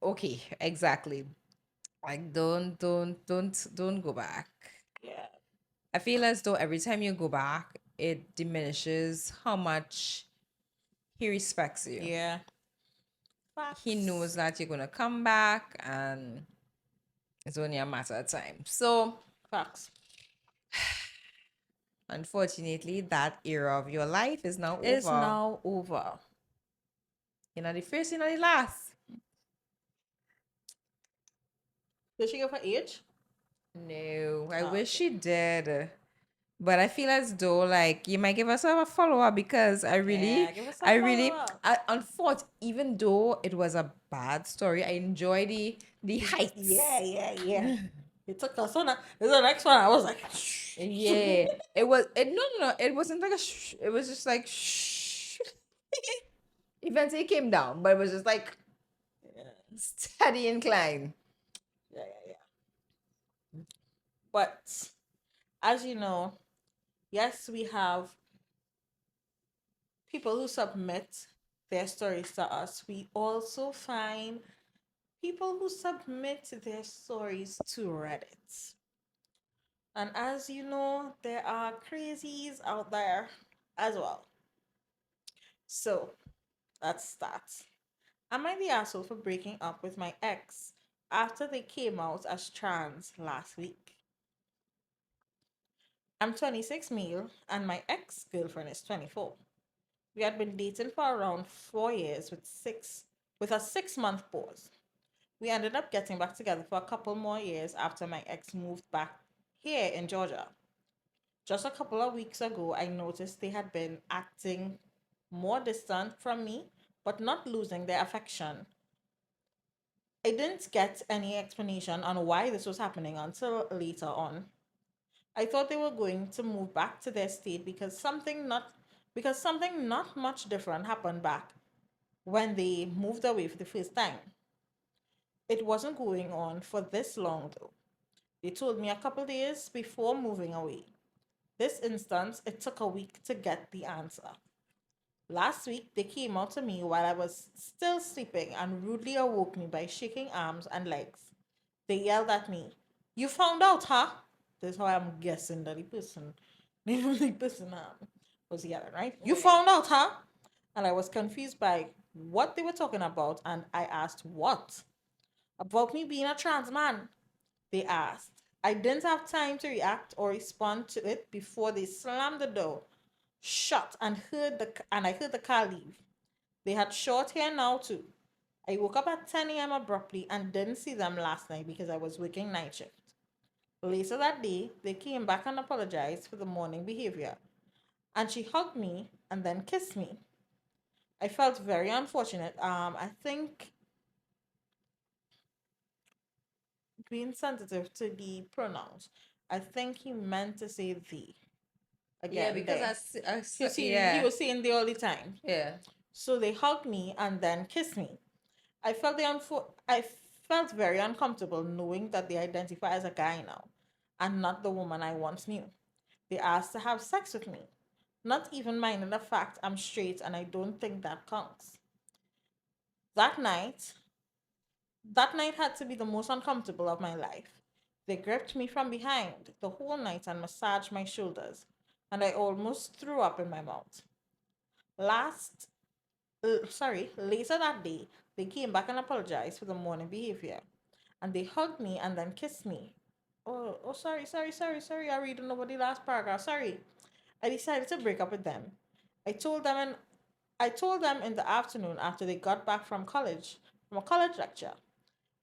okay, exactly. Like don't go back. Yeah. I feel as though every time you go back, it diminishes how much he respects you. Yeah. He knows Facts. that you're gonna come back and it's only a matter of time. So Facts. unfortunately, that era of your life is now Is over. now over. You're not the first, you're not the last. Did she go for age? No, I Oh, wish okay. she did. But I feel as though like you might give herself a follow up because Yeah, give us a I follow really, up. unfortunately, even though it was a bad story, I enjoy the Yeah, heights. yeah, yeah. It took us on. This is the next one. I was like, Yeah, it was. It no. It wasn't like a. It was just like. Eventually, it came down, but it was just like yeah, steady incline. yeah, yeah, yeah. But as you know, yes, we have people who submit their stories to us. We also find people who submit their stories to Reddit. And as you know, there are crazies out there as well. So let's start. Am I the asshole for breaking up with my ex after they came out as trans last week? I'm 26 male and my ex girlfriend is 24. We had been dating for around 4 years with a 6 month pause. We ended up getting back together for a couple more years after my ex moved back here in Georgia. Just a couple of weeks ago, I noticed they had been acting more distant from me, but not losing their affection. I didn't get any explanation on why this was happening until later on. I thought they were going to move back to their state because something not much different happened back when they moved away for the first time. It wasn't going on for this long though. They told me a couple days before moving away. This instance, it took a week to get the answer. Last week, they came out to me while I was still sleeping and rudely awoke me by shaking arms and legs. They yelled at me, "You found out, huh?" This is how I'm guessing that the person was yelling, right? "You found out, huh?" And I was confused by what they were talking about, and I asked, "What?" "About me being a trans man," they asked. I didn't have time to react or respond to it before they slammed the door shut and I heard the car leave. They had short hair now too. I woke up at 10 a.m. abruptly and didn't see them last night because I was working night shift. Later that day, they came back and apologized for the morning behavior, and she hugged me and then kissed me. I felt very unfortunate. I think being sensitive to the pronouns. I think he meant to say the Yeah, again because there. He yeah, was saying the all the time. yeah. So they hugged me and then kissed me. I felt very uncomfortable knowing that they identify as a guy now and not the woman I once knew. They asked to have sex with me, not even minding the fact I'm straight and I don't think that counts. That night, that night had to be the most uncomfortable of my life. They gripped me from behind the whole night and massaged my shoulders, and I almost threw up in my mouth. Last Later that day, they came back and apologized for the morning behavior. And they hugged me and then kissed me. Sorry. I read over the last paragraph. Sorry. I decided to break up with them. I told them and I told them in the afternoon after they got back from a college lecture.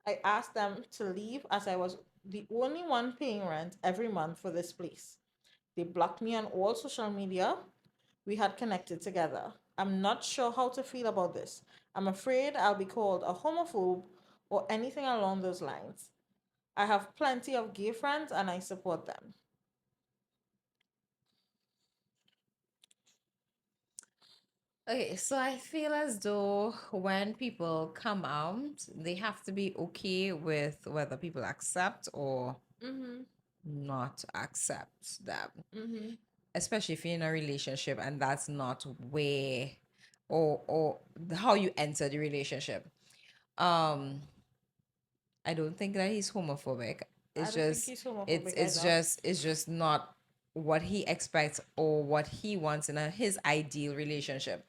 I asked them to leave as I was the only one paying rent every month for this place. They blocked me on all social media we had connected together. I'm not sure how to feel about this. I'm afraid I'll be called a homophobe or anything along those lines. I have plenty of gay friends and I support them. Okay, so I feel as though when people come out, they have to be okay with whether people accept or not accept them. Especially if you're in a relationship and that's not where or how you enter the relationship. Um, I don't think that he's homophobic. I It's don't think just he's homophobic either. it's just not what he expects or what he wants in his ideal relationship.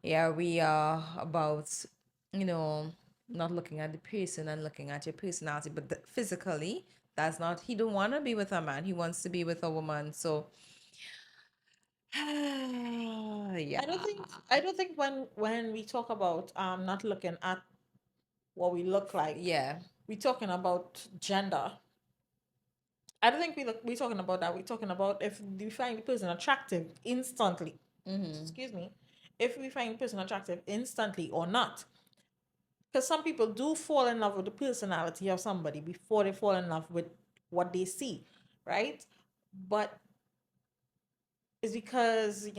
Yeah, we are about, you know, not looking at the person and looking at your personality, but physically, that's not. He don't want to be with a man. He wants to be with a woman. So, yeah, I don't think when we talk about not looking at what we look like, yeah. we're talking about gender. I don't think we're talking about that. We're talking about if we find the person attractive instantly. Excuse me. If we find the person attractive instantly or not. Because some people do fall in love with the personality of somebody before they fall in love with what they see, right? But it's because,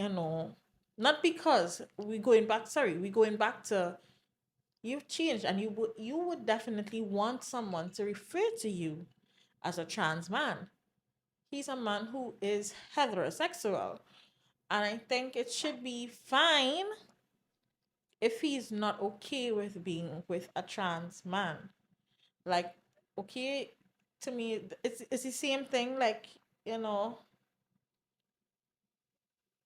not because we're going back to you've changed and you would definitely want someone to refer to you as a trans man. He's a man who is heterosexual. And I think it should be fine if he's not okay with being with a trans man. Like, okay, to me, it's the same thing. Like, you know,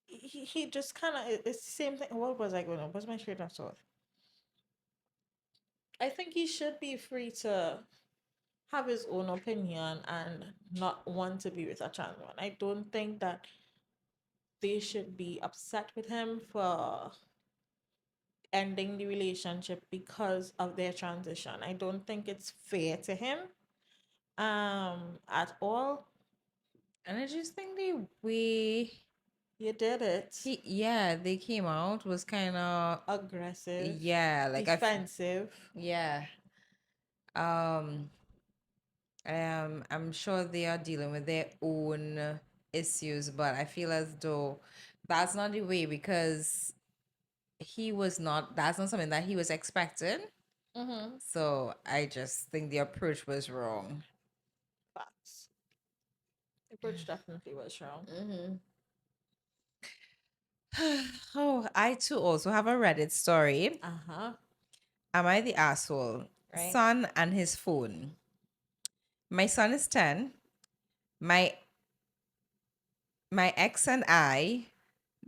he just kind of, it's the same thing. What was I going to, what's my train of thought? I think he should be free to have his own opinion and not want to be with a trans man. I don't think that they should be upset with him for ending the relationship because of their transition. I don't think it's fair to him at all. And I just think the way You did it. they came out was kind of, Aggressive, yeah, like defensive. yeah. Um, I'm sure they are dealing with their own issues, but I feel as though that's not the way because that's not something that he was expecting. Mm-hmm. So I just think the approach was wrong. Facts. The approach definitely was wrong. Oh, I too also have a Reddit story. Uh-huh. Am I the asshole? Right? Son and his phone. My son is 10. My my ex and I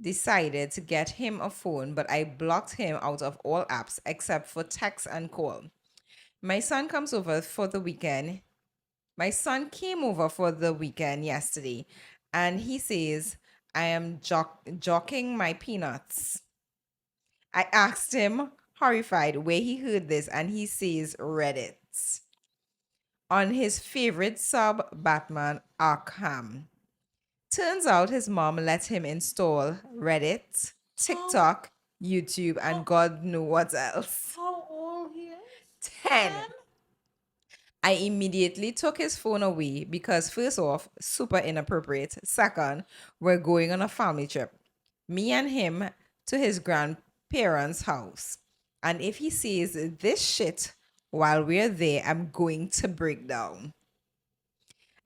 decided to get him a phone, but I blocked him out of all apps except for text and call. My son comes over for the weekend. My son came over for the weekend yesterday and he says, I am jocking my peanuts. I asked him, horrified, where he heard this, and he says Reddit. On his favorite sub, Batman Arkham. Turns out his mom let him install Reddit, How TikTok, YouTube, and how God knows what else. how old he is? 10. 10? I immediately took his phone away because, first off, super inappropriate. Second, we're going on a family trip. Me and him to his grandparents' house. And if he sees this shit while we're there, I'm going to break down.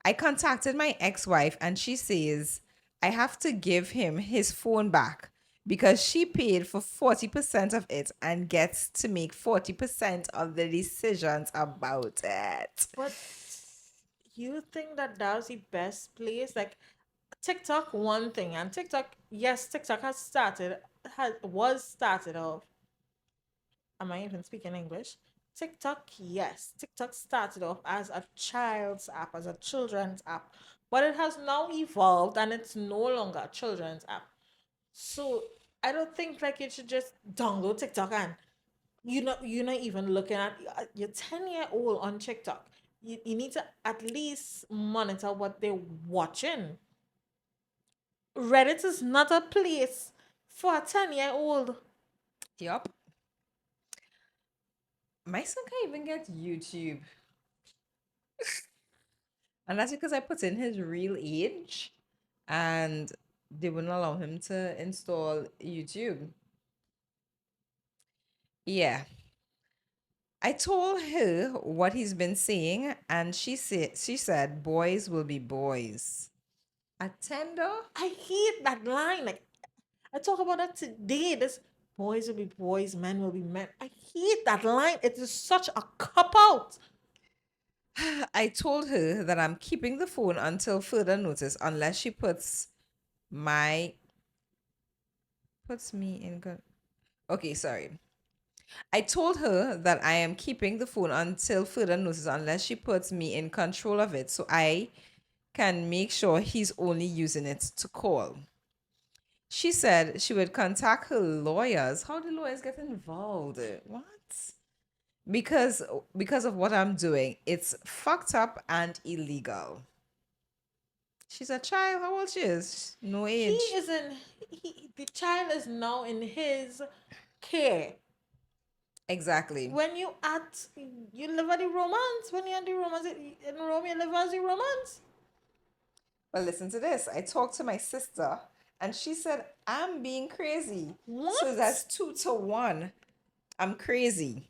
I contacted my ex wife and she says I have to give him his phone back because she paid for 40% of it and gets to make 40% of the decisions about it. But you think that that was the best place? Like TikTok, one thing, and TikTok, yes, TikTok was started off. Am I even speaking English? TikTok, yes, TikTok started off as a child's app, as a children's app, but it has now evolved and it's no longer a children's app. So I don't think like you should just download TikTok and you're not even looking at you're 10-year old on TikTok. You need to at least monitor what they're watching. Reddit is not a place for a 10-year old. Yup. My son can't even get YouTube. And that's because I put in his real age and they wouldn't allow him to install YouTube. Yeah. I told her what he's been saying, and she said boys will be boys. A tender? I hate that line. Like I talk about that today. This boys will be boys, men will be men. I hate that line. It is such a cop out. I told her that I'm keeping the phone until further notice unless she my puts me in good. Okay, sorry. I told her that I am keeping the phone until further notice unless she puts me in control of it so I can make sure he's only using it to call. She said she would contact her lawyers. How do lawyers get involved? What? Because because of what I'm doing. It's fucked up and illegal. She's a child. How old she is? No He age. isn't. The child is now in his care. Exactly. When you live at the romance. When you're in the romance, in Rome, you live as the romance. But listen to this. I talked to my sister and she said I'm being crazy. So What? that's 2 to 1. I'm crazy.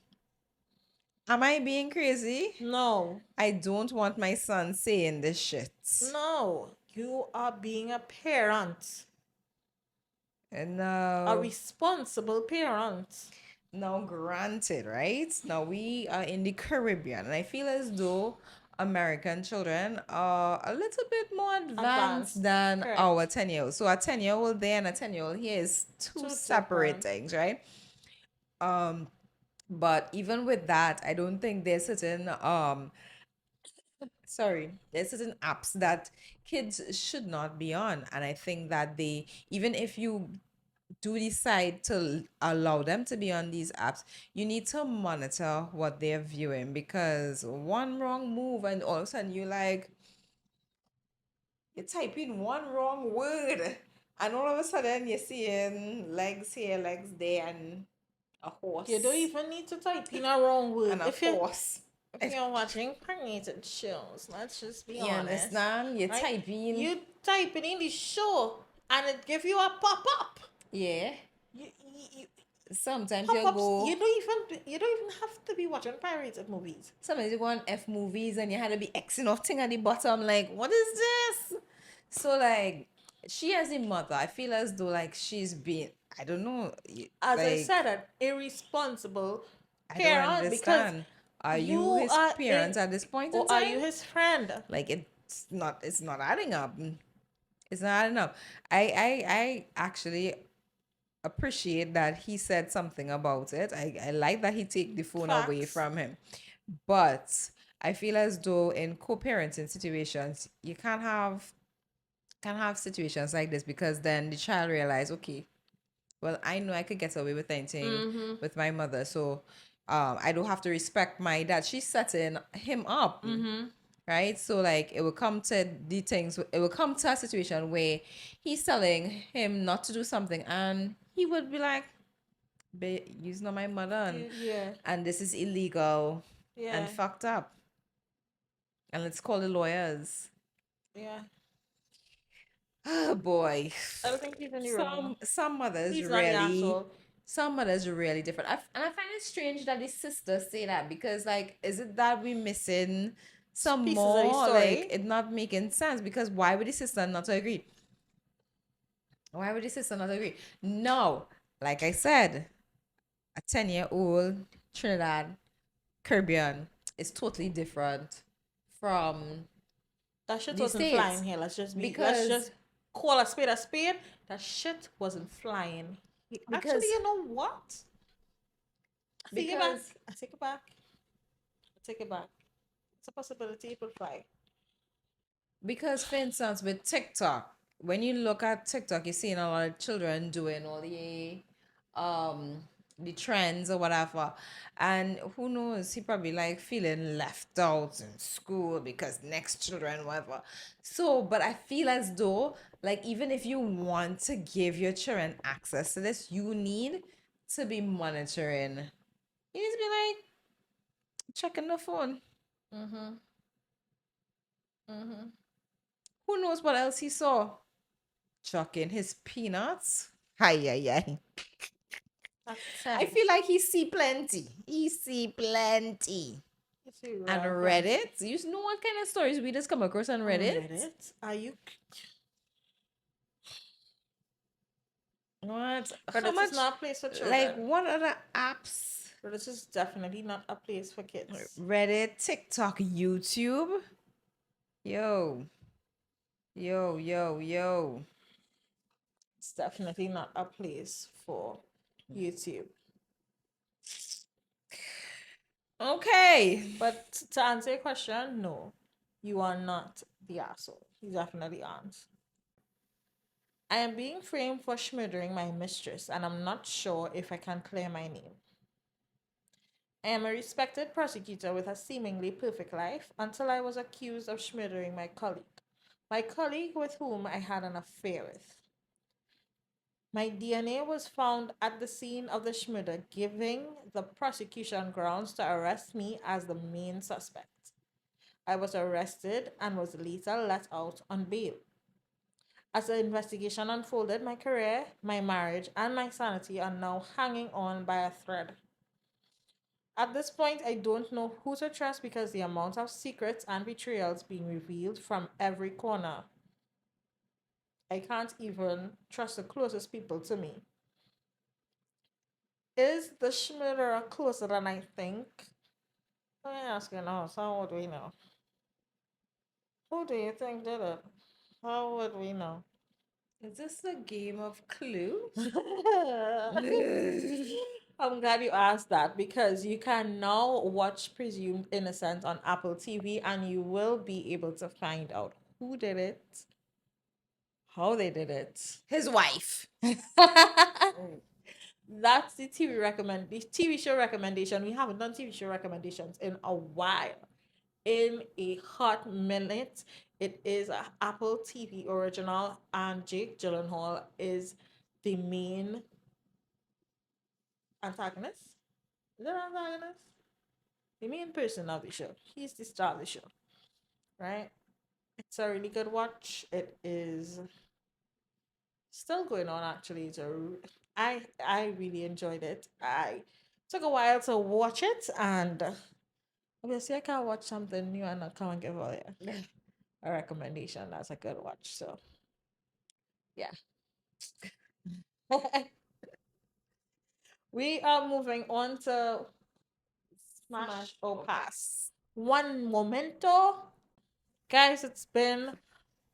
Am I being crazy? No, I don't want my son saying this shit. no. You are being a parent. And A now, responsible parent. now, granted, right? Now we are in the Caribbean, and I feel as though American children are a little bit more advanced Advanced. than our Correct. 10-year-old. So a 10-year-old there and a 10-year-old here is two Two separate different. things, right? But even with that, I don't think there's certain there's certain apps that kids should not be on. And I think that they, even if you do decide to allow them to be on these apps, you need to monitor what they're viewing, because one wrong move and all of a sudden you type in one wrong word and all of a sudden you're seeing legs here, legs there, and a You don't horse even need to type in a wrong word. and a horse. If you're watching pirated shows, let's just be You honest, understand? You right? type in, You type it in the show and it give you a pop up. yeah. You Sometimes pop you ups. go, You don't even have to be watching pirated movies. sometimes you go on F movies and you had to be Xing off thing at the bottom. Like, what is this? So, like, she as a mother, I feel as though, like, she's been, I don't know, As I like, said, an irresponsible I don't parent because understand. Are you you his are in, parents at this point in or are you time? his friend? Like, it's not adding up. It's not adding up. I actually appreciate that he said something about it. I like that he take the phone away Facts. from him. But I feel as though in co-parenting situations, you can't have situations like this, because then the child realize, okay, well, I know I could get away with anything Mm-hmm. with my mother, so I don't have to respect my dad. She's setting him up, Mm-hmm. right? So like it will come to the things. It will come to a situation where he's telling him not to do something, and he would be like, "Babe, you're not my mother, Yeah. and this is illegal and Yeah. fucked up, and let's call the lawyers." Yeah. Oh boy, I don't think he's in the wrong. some mothers He's not the really, asshole. some mothers are really different. And I find it strange that the sisters say that, because like, is it that we missing some Pieces of the more? Like, story. it not making sense, because why would the sister not agree? Why would the sister not agree? No, like I said, a 10-year-old Trinidad Caribbean is totally different from That shit the wasn't States, flying here. Let's because just call a spade a spade. That shit wasn't flying. Actually, because you know what? I take it back. because I take it back. I take it back. It's a possibility it will fly. Because, for instance, with TikTok, when you look at TikTok, you're seeing a lot of children doing all um the trends or whatever. And who knows, he probably like feeling left out in school because next children, whatever. So, but I feel as though, like, even if you want to give your children access to this, you need to be monitoring. You need to be like checking the phone. Mm-hmm. Mm-hmm. Who knows what else he saw? Chucking his peanuts. Hi, yeah, yeah. At I 10. feel like he see plenty. He see plenty. You see And real plenty. Reddit, you know what kind of stories we just come across on On Reddit? Reddit? Are you... What? How Reddit is much? not a place for Like, children. what other apps? Reddit is definitely not a place for kids. Reddit, TikTok, YouTube. Yo, yo. It's definitely not a place for YouTube. Okay. But to answer your question, no, you are not the asshole. You definitely aren't. I am being framed for schmurdering my mistress, and I'm not sure if I can clear my name. I am a respected prosecutor with a seemingly perfect life until I was accused of schmurdering my colleague. My colleague with whom I had an affair with. My DNA was found at the scene of the schmurder, giving the prosecution grounds to arrest me as the main suspect. I was arrested and was later let out on bail. As the investigation unfolded, my career, my marriage, and my sanity are now hanging on by a thread. At this point, I don't know who to trust because the amount of secrets and betrayals being revealed from every corner. I can't even trust the closest people to me. Is the murderer closer than I think? Let me ask you now. So how would we know? Who do you think did it? How would we know? Is this a game of Clue? I'm glad you asked that because you can now watch Presumed Innocent on Apple TV and you will be able to find out who did it, how they did it. His wife. That's the TV show recommendation. We haven't done TV show recommendations in a while. In a hot minute. It is a Apple TV original, and Jake Gyllenhaal is the main antagonist. Is that antagonist? The main person of the show. He's the star of the show, right? It's a really good watch. It is still going on actually. I really enjoyed it. I took a while to watch it, and obviously I can't watch something new and not come and give a recommendation. That's a good watch. So yeah. We are moving on to Smash or Pass. One momento. Guys, it's been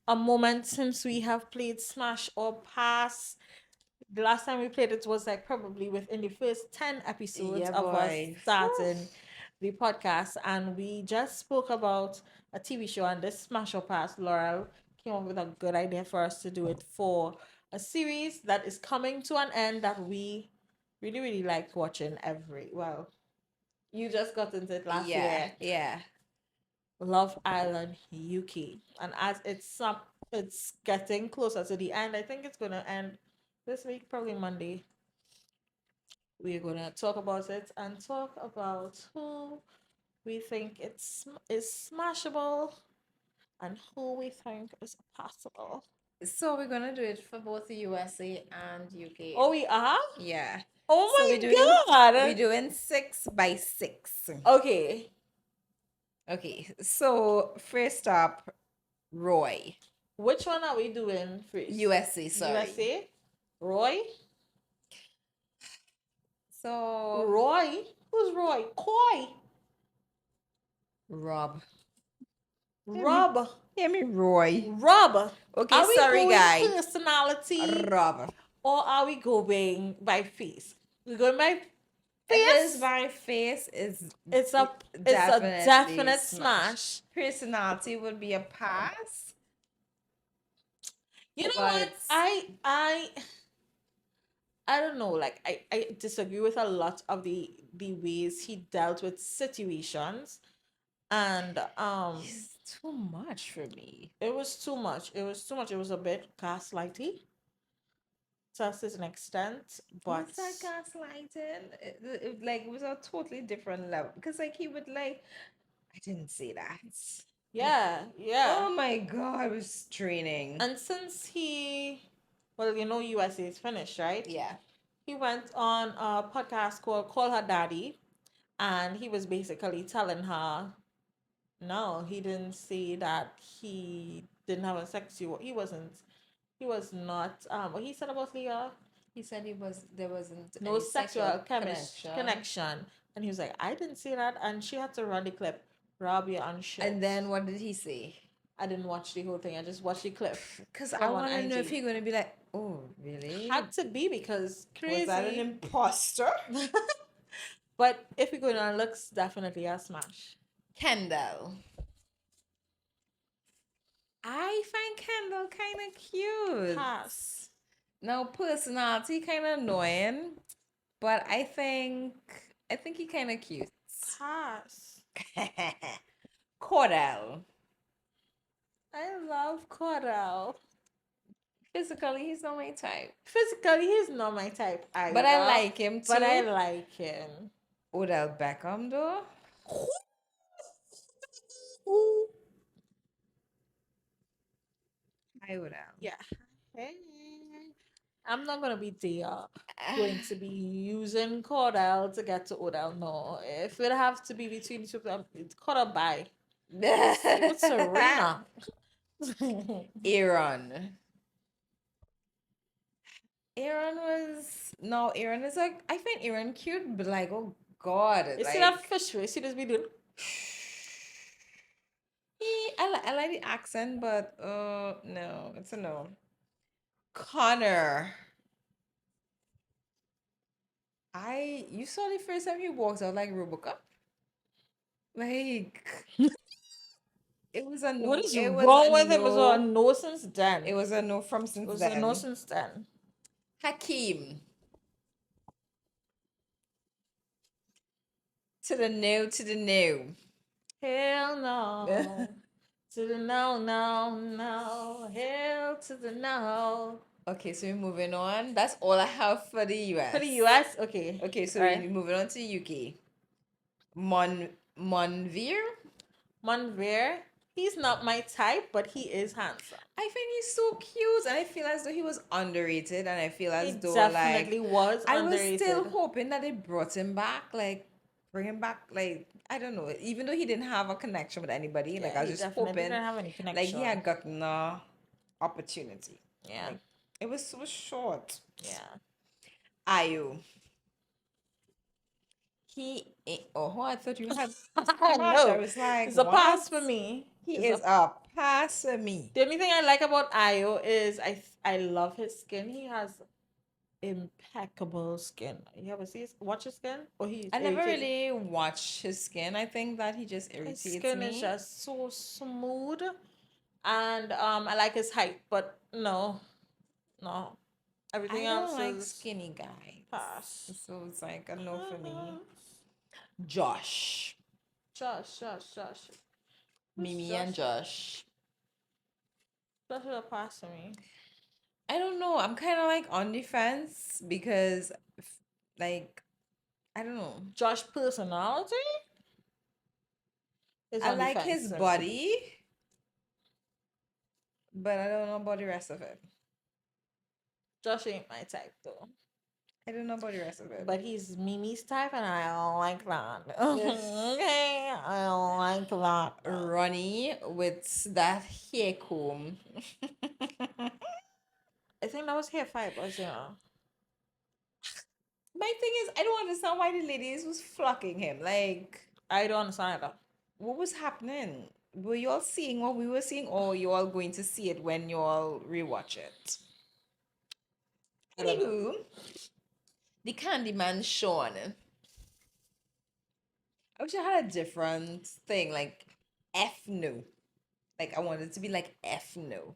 a moment since we have played Smash or Pass. The last time we played it was like probably within the first 10 episodes Yeah, of us boy. starting the podcast. And we just spoke about a TV show, and this Smash or Pass, Laurel came up with a good idea for us to do it for a series that is coming to an end that we really, really like watching well, you just got into it last year. Yeah. Love Island UK. And as it's getting closer to the end. I think it's gonna end this week, probably Monday. We're gonna talk about it and talk about who we think is smashable and who we think is possible. So we're gonna do it for both the USA and UK. Oh, we are? Yeah. Oh So my we're god. doing 6 by 6. Okay. Okay. So first up, Roy. Which one are we doing first? USA, sorry. USA? Roy? So Roy? Who's Roy? Coy. Rob. Rob. Hear me, Roy. Rob. Okay, Are we sorry, going guy. personality Rob. or are we going by face? We're going by If face. it's by face, It's a definite smash. Personality would be a pass. You know But what? I don't know. Like I disagree with a lot of the ways he dealt with situations, and it's too much for me. it was too much. It was too much. It was a bit gaslighty to a certain extent, but What's that gaslighting? It was a totally different level because like he would like, I didn't say that. yeah. Oh my god, it was draining. And since well, USA is finished, right? Yeah. He went on a podcast called Call Her Daddy, and he was basically telling her, no, he didn't say that he didn't have a sexual. He was not. What he said about Leah? He said there wasn't No any sexual connection. And he was like, I didn't say that, and she had to run the clip. Rob, you're on shit. And then what did he say? I didn't watch the whole thing. I just watched the clip. Because I want to know if you're going to be like, oh, really? Had to be because crazy. Was that an imposter? But if you're going on looks, definitely a smash. Kendall. I find Kendall kind of cute. Pass. Now, personality kind of annoying, but I think he kind of cute. Pass. Cordell. I love Cordell. Physically, he's not my type. Physically, he's not my type either. But I like him too. But I like him. Odell Beckham, though. Hi, Odell. Yeah. Hey. I'm not gonna be there going to be using Cordell to get to Odell. No. If it have to be between the two of them, it's Cordell bye. It's Serena. Aaron. Aaron was no. Aaron is like I find Aaron cute, but like oh god, You see that like fish face? See this video? I like the accent, but no, it's a no. Connor, you saw the first time he walked out like Robocop, like it was a What no. is It was a wrong with him? It was a no. no since then. It was a no from It since was a no then. since then. Hakeem, to the no, to the no. Hell no. To the no, no, no. Hell to the no. Okay, so we're moving on. That's all I have for the For the US. US, okay. Okay, so All right. we're moving on to UK. Monveer? Monveer, he's not my type, but he is handsome. I think he's so cute, and I feel as though he was underrated, and I feel He as though definitely like was I was still underrated. hoping that they brought him back, like bring him back, like I don't know, even though he didn't have a connection with anybody, like Yeah, I was he just definitely hoping didn't have any like he connection. had gotten a opportunity. Yeah, Like it was so short. yeah. Ayu. Oh, I thought you had too I much. I know. was like, It's a what? pass for me. He It's is a a pass for me. The only thing I like about Ayo is I love his skin. He has impeccable skin. You ever watch his skin? Or he's I never irritating. really watch his skin. I think that he just His irritates skin is me. just so smooth, and I like his height, but no, no, everything I don't else like is skinny guys. pass. So it's like a no for me. Josh. Josh. Who's Mimi and Josh? Josh. Josh is a pass to me. I don't know. I'm kind of like on the fence because, like, I don't know. Josh personality is I on the like fence his to me. body, but I don't know about the rest of it. Josh ain't my type though. I don't know about the rest of it. But he's Mimi's type, and I don't like that. Yes. Okay, I don't like that. Ronnie with that hair comb. I think that was hair fibers, yeah. My thing is, I don't understand why the ladies was flocking him. Like, I don't understand that. what was happening? Were you all seeing what we were seeing, or you all going to see it when you all rewatch it? I don't know. Anywho, the Candyman Sean. I wish I had a different thing, like F no. Like I wanted it to be like F no.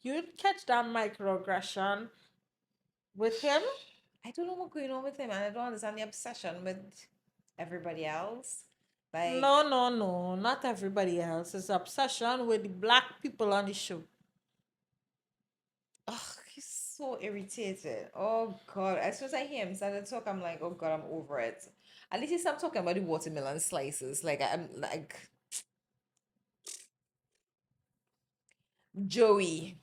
You'd catch that microaggression with him? I don't know what's going on with him, and I don't understand the obsession with everybody else. Like, No. Not everybody else. It's obsession with the black people on the show. oh, he's so irritated. Oh God! As soon as I hear him start to talk, I'm like, oh God, I'm over it. At least he stopped talking about the watermelon slices. Like I'm like Joey,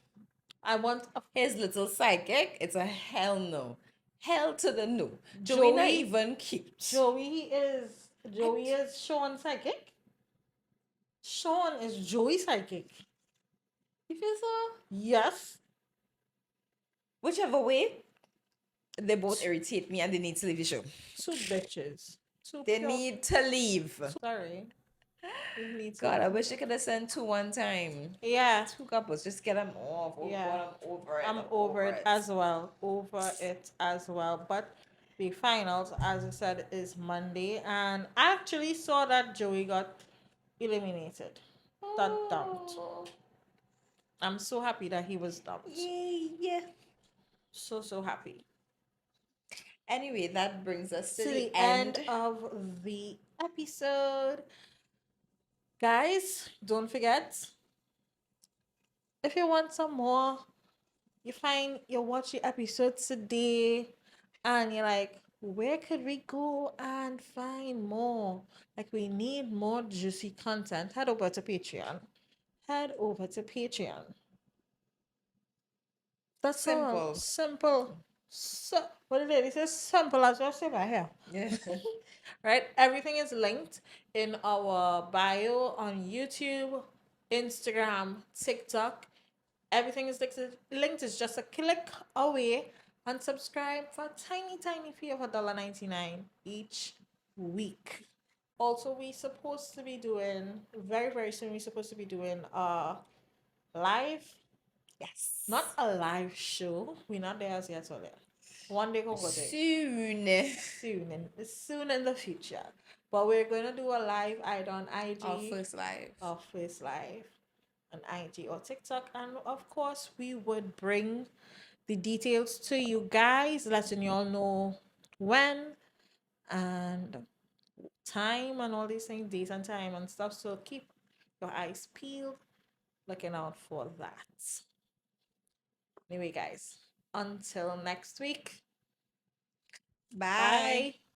I want a his little psychic. It's a hell no, hell to the no. Joey not Joey. even cute. Joey is Sean psychic. Sean is Joey psychic. You feel so? Yes. Whichever way, they both irritate me and they need to leave the show. Two bitches. Two They pure. need to leave. Sorry. We need to. God, I wish I could have sent two one time. Yeah. Two couples, just get them off. Oh Yeah. God, I'm over it. I'm over it as well. Over it as well. But the finals, as I said, is Monday. And I actually saw that Joey got eliminated. Got dumped. Oh, I'm so happy that he was dumped. yay. So happy. Anyway, that brings us to To the the end end. of the episode. Guys, don't forget, if you want some more, you watch the episode today and you're like, where could we go and find more? Like, we need more juicy content. Head over to Patreon. Head over to Patreon. That's all. Simple. Simple. So, what did it say? Simple as I say right here. Yeah. Right? Everything is linked in our bio on YouTube, Instagram, TikTok. Everything is linked. Linked is just a click away. and subscribe for a tiny fee of $1.99 each week. Also, we supposed to be doing very soon. We're supposed to be doing live, Yes. not a live show. We're not there as yet, so there. One day go there. Soon. Soon in the future. But we're gonna do a live either on IG. Our first live. Our first live on IG or TikTok, and of course we would bring the details to you guys, letting you all know when and time and all these things, date and time and stuff. So keep your eyes peeled, looking out for that. Anyway, guys, until next week. Bye. Bye.